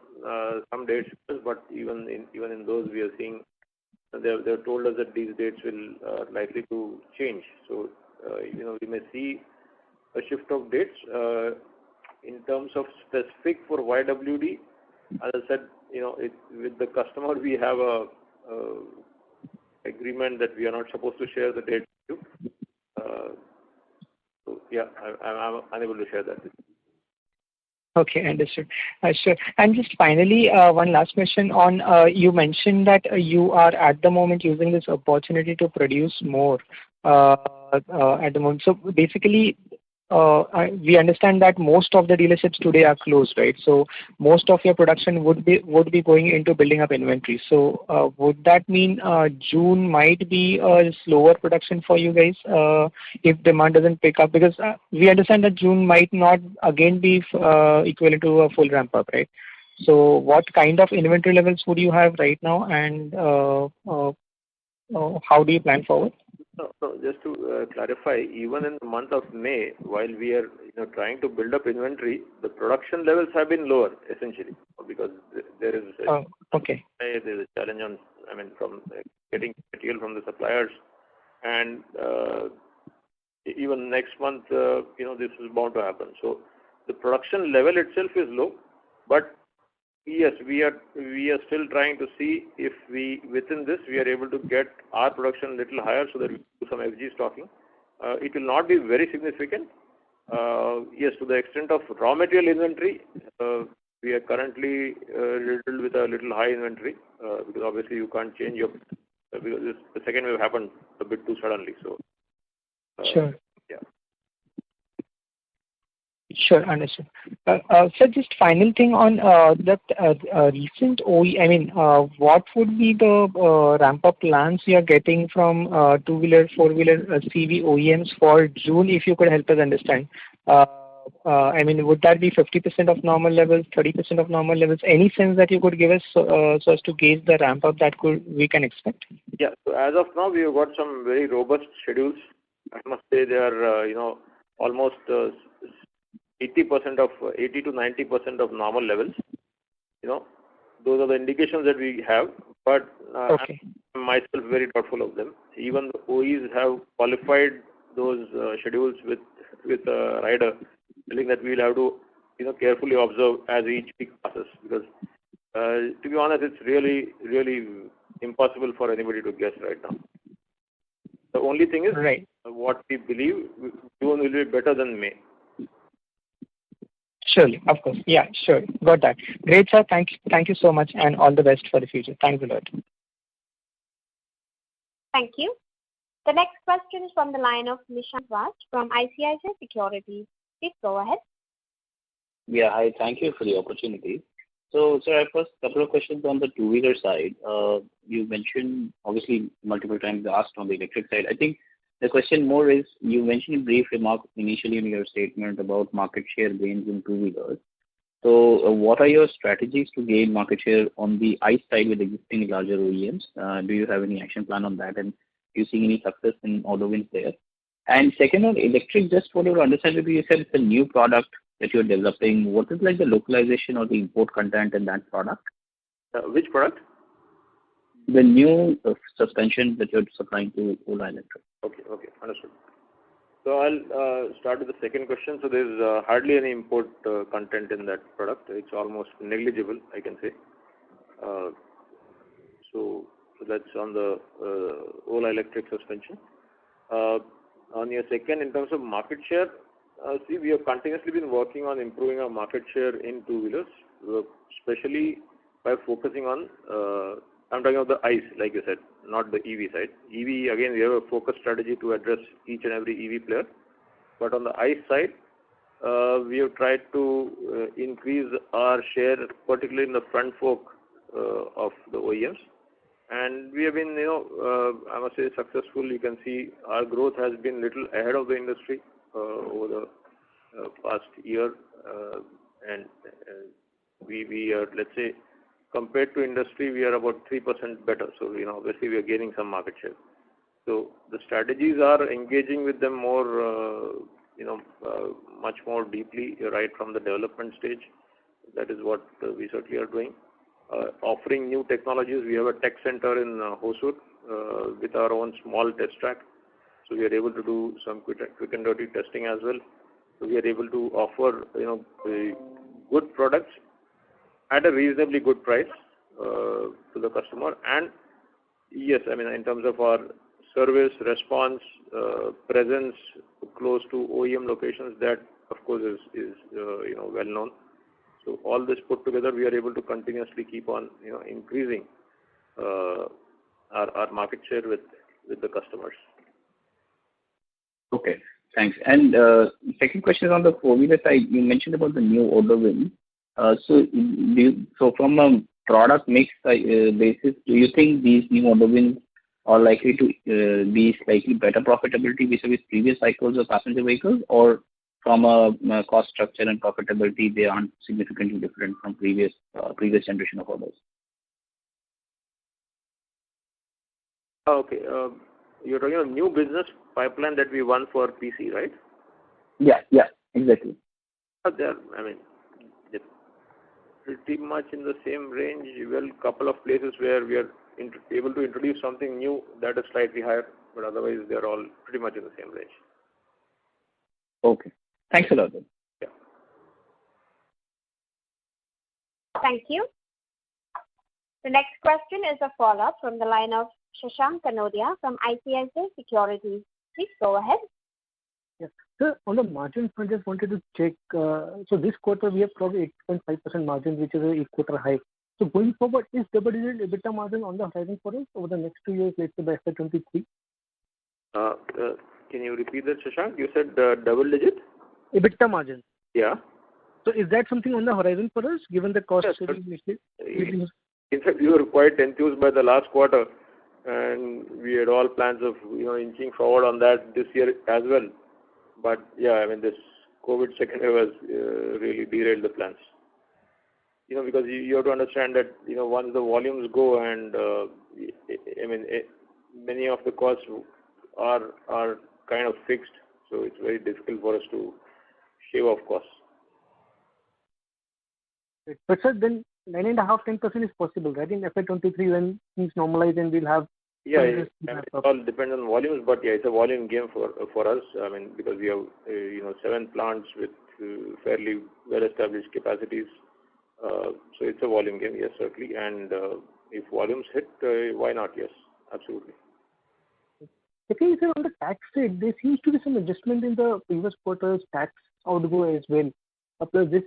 dates, but even in those, we are seeing they've told us that these dates will likely to change. So we may see a shift of dates. In terms of specific for YWD, as I said, with the customer we have a agreement that we are not supposed to share the date with you. So yeah, I'm unable to share that with you. Okay, understood. Sure. And just finally, one last question on, you mentioned that you are at the moment using this opportunity to produce more at the moment. So basically, we understand that most of the dealerships today are closed, right? So most of your production would be going into building up inventory. So would that mean June might be a slower production for you guys if demand doesn't pick up? Because we understand that June might not again be equivalent to a full ramp up, right? So what kind of inventory levels would you have right now, and how do you plan forward? No, just to clarify, even in the month of May, while we are trying to build up inventory, the production levels have been lower essentially because there is there's a challenge from getting material from the suppliers, and even next month this is bound to happen. So the production level itself is low, but yes, we are still trying to see if within this we are able to get our production a little higher so that we do some FG stocking. It will not be very significant. Yes, to the extent of raw material inventory, we are currently riddled with a little high inventory because obviously you can't change because the second wave happened a bit too suddenly. So sure. Yeah. Sure, understood. So just final thing on that recent OE, what would be the ramp-up plans you are getting from two-wheeler, four-wheeler CV OEMs for June, if you could help us understand? Would that be 50% of normal levels, 30% of normal levels? Any sense that you could give us so as to gauge the ramp-up that we can expect? Yeah, so as of now, we have got some very robust schedules. I must say they are, almost 80 to 90% of normal levels. Those are the indications that we have, but I'm myself very doubtful of them. Even the OEs have qualified those schedules with a rider, telling that we'll have to carefully observe as each week passes, because to be honest, it's really impossible for anybody to guess right now. The only thing is what we believe June will be better than May. Surely, of course. Yeah, sure. Got that. Great, sir. Thank you so much, and all the best for the future. Thanks a lot. Thank you. The next question is from the line of Nishant Raj from ICICI Securities. Please go ahead. Yeah, hi. Thank you for the opportunity. So, sir, I have first couple of questions on the two-wheeler side. You mentioned, obviously, multiple times asked on the electric side. I think the question more is, you mentioned a brief remark initially in your statement about market share gains in two-wheelers. So what are your strategies to gain market share on the ICE side with existing larger OEMs? Do you have any action plan on that? And do you see any success in order wins there? And second, on electric, just wanted to understand, maybe you said it's a new product that you're developing. What is like the localization or the import content in that product? Which product? The new suspension that you're supplying to Ola Electric. Okay, understood. So I'll start with the second question. So there's hardly any import content in that product. It's almost negligible, I can say. So that's on the Ola Electric suspension. On your second, in terms of market share, we have continuously been working on improving our market share in two-wheelers, especially by focusing on I'm talking about the ICE, like you said, not the EV side. EV, again, we have a focused strategy to address each and every EV player. But on the ICE side, we have tried to increase our share, particularly in the front fork of the OEMs. And we have been, I must say, successful. You can see our growth has been little ahead of the industry over the past year. And we are, let's say, compared to industry, we are about 3% better. So, obviously we are gaining some market share. So the strategies are engaging with them more, much more deeply right from the development stage. That is what we certainly are doing. Offering new technologies. We have a tech center in Hosur with our own small test track. So we are able to do some quick and dirty testing as well. So we are able to offer, good products at a reasonably good price to the customer. And yes, in terms of our service, response, presence close to OEM locations, that of course is well known. So all this put together, we are able to continuously keep on increasing our market share with the customers. Okay, thanks. And second question is on the four-wheeler side. You mentioned about the new order win. So from a product mix basis, do you think these new order wins are likely to be slightly better profitability vis-a-vis previous cycles of passenger vehicles, or from a cost structure and profitability, they aren't significantly different from previous generation of orders? Okay. You're talking about new business pipeline that we won for PC, right? Yeah, exactly. They're pretty much in the same range. Well, couple of places where we are able to introduce something new that is slightly higher, but otherwise they're all pretty much in the same range. Okay. Thanks a lot. Yeah. Thank you. The next question is a follow-up from the line of Shashank Kanodia from ICICI Securities. Please go ahead. Yes. Sir, on the margin front, just wanted to check. So this quarter we have probably 8.5% margin, which is a quarter high. So going forward, is double-digit EBITDA margin on the horizon for us over the next 2 years, let's say by FY23? Can you repeat that, Shashank? You said double-digit? EBITDA margin. Yeah. So is that something on the horizon for us, given the cost saving initiative? In fact, we were quite enthused by the last quarter, and we had all plans of inching forward on that this year as well. But yeah, this COVID second wave has really derailed the plans. Because you have to understand that once the volumes go and many of the costs are kind of fixed, so it's very difficult for us to shave off costs. But sir, then 9.5-10% is possible, right? In FY23 when things normalize and we'll have. Yeah, it all depends on volumes, but yeah, it's a volume game for us. Because we have 7 plants with fairly well-established capacities. So it's a volume game, yes, certainly. And if volumes hit, why not? Yes, absolutely. Okay, sir, on the tax rate, there seems to be some adjustment in the previous quarter's tax outgo as well. Plus this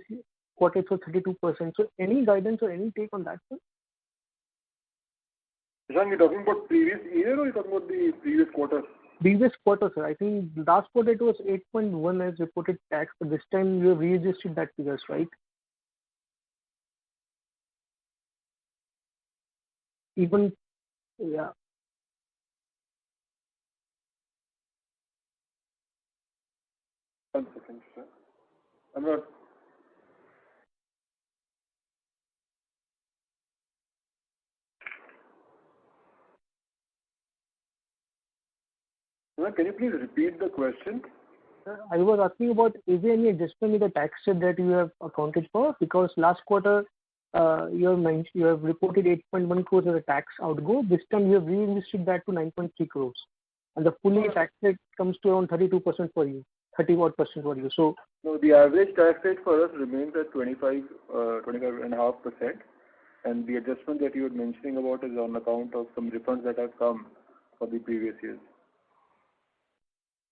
quarter it was 32%. So any guidance or any take on that, sir? Ishan, you're talking about previous year or you're talking about the previous quarter? Previous quarter, sir. I think last quarter it was 8.1 as reported tax, but this time you have readjusted that figures, right? Even, yeah. One second, sir. I'm not. Can you please repeat the question? I was asking about, is there any adjustment in the tax rate that you have accounted for? Because last quarter you have reported 8.1 crores as a tax outgo. This time you have readjusted that to 9.3 crores. And the full year tax rate comes to around 32% for you, 30% for you. So no, the average tax rate for us remains at 25.5%. And the adjustment that you were mentioning about is on account of some refunds that have come for the previous years.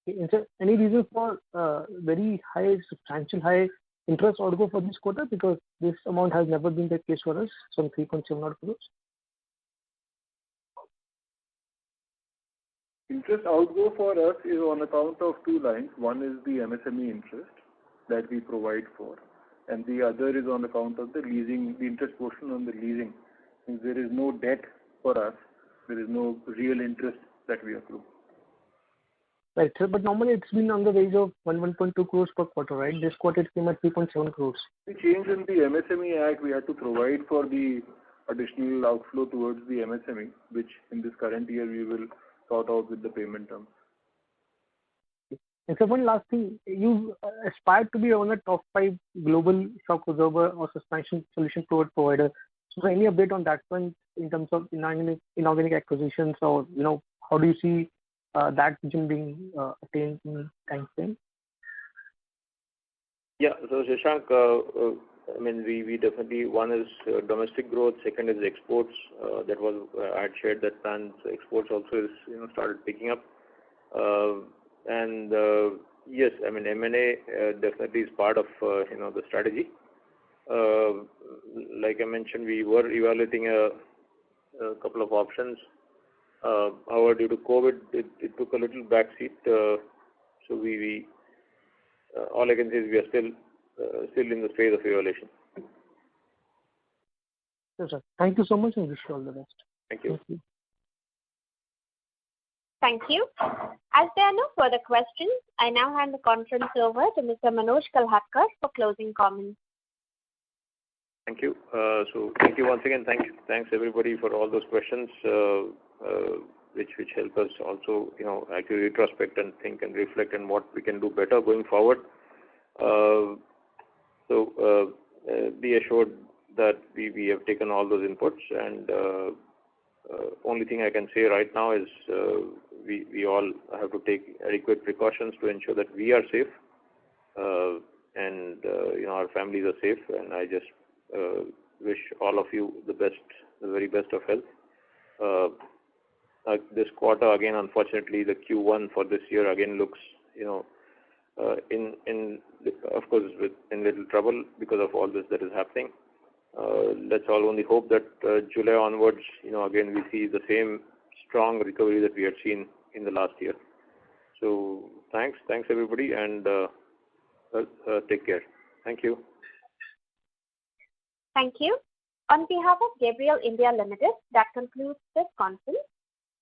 Is there any reason for very high, substantial high interest outgo for this quarter? Because this amount has never been the case for us, some 3.7 crores. Interest outgo for us is on account of 2 lines. One is the MSME interest, that we provide for. And the other is on account of the leasing, the interest portion on the leasing. Since there is no debt for us, there is no real interest that we accrue. Right, sir. But normally it's been on the range of 1.2 crores per quarter, right? This quarter it came at 3.7 crores. The change in the MSME Act, we had to provide for the additional outflow towards the MSME, which in this current year we will sort out with the payment terms. And so one last thing, you aspire to be one of the top 5 global shock absorber or suspension solution provider. So any update on that front in terms of inorganic acquisitions, or how do you see that vision being attained in time frame? Yeah. So Shashank, we definitely, one is domestic growth, second is exports. That was I had shared that plans. Exports also is started picking up, and yes, M&A definitely is part of the strategy. Like I mentioned, we were evaluating a couple of options. However, due to COVID, it took a little backseat. So we all I can say is we are still in the phase of evaluation. Yes, sir. Thank you so much, and wish you all the best. Thank you. Thank you. Thank you. As there are no further questions, I now hand the conference over to Mr. Manoj Kalhatkar for closing comments. Thank you. So thank you once again. Thanks everybody for all those questions, which help us also actually retrospect and think and reflect on what we can do better going forward. So be assured that we have taken all those inputs, and only thing I can say right now is we all have to take adequate precautions to ensure that we are safe, and our families are safe. And I just wish all of you the very best of health. This quarter again, unfortunately, the Q1 for this year again looks of course in little trouble because of all this that is happening. Let's all only hope that July onwards, again we see the same strong recovery that we had seen in the last year. So thanks everybody, and take care. Thank you. Thank you. On behalf of Gabriel India Limited, that concludes this conference.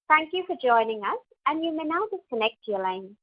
Thank you for joining us, and you may now disconnect your line.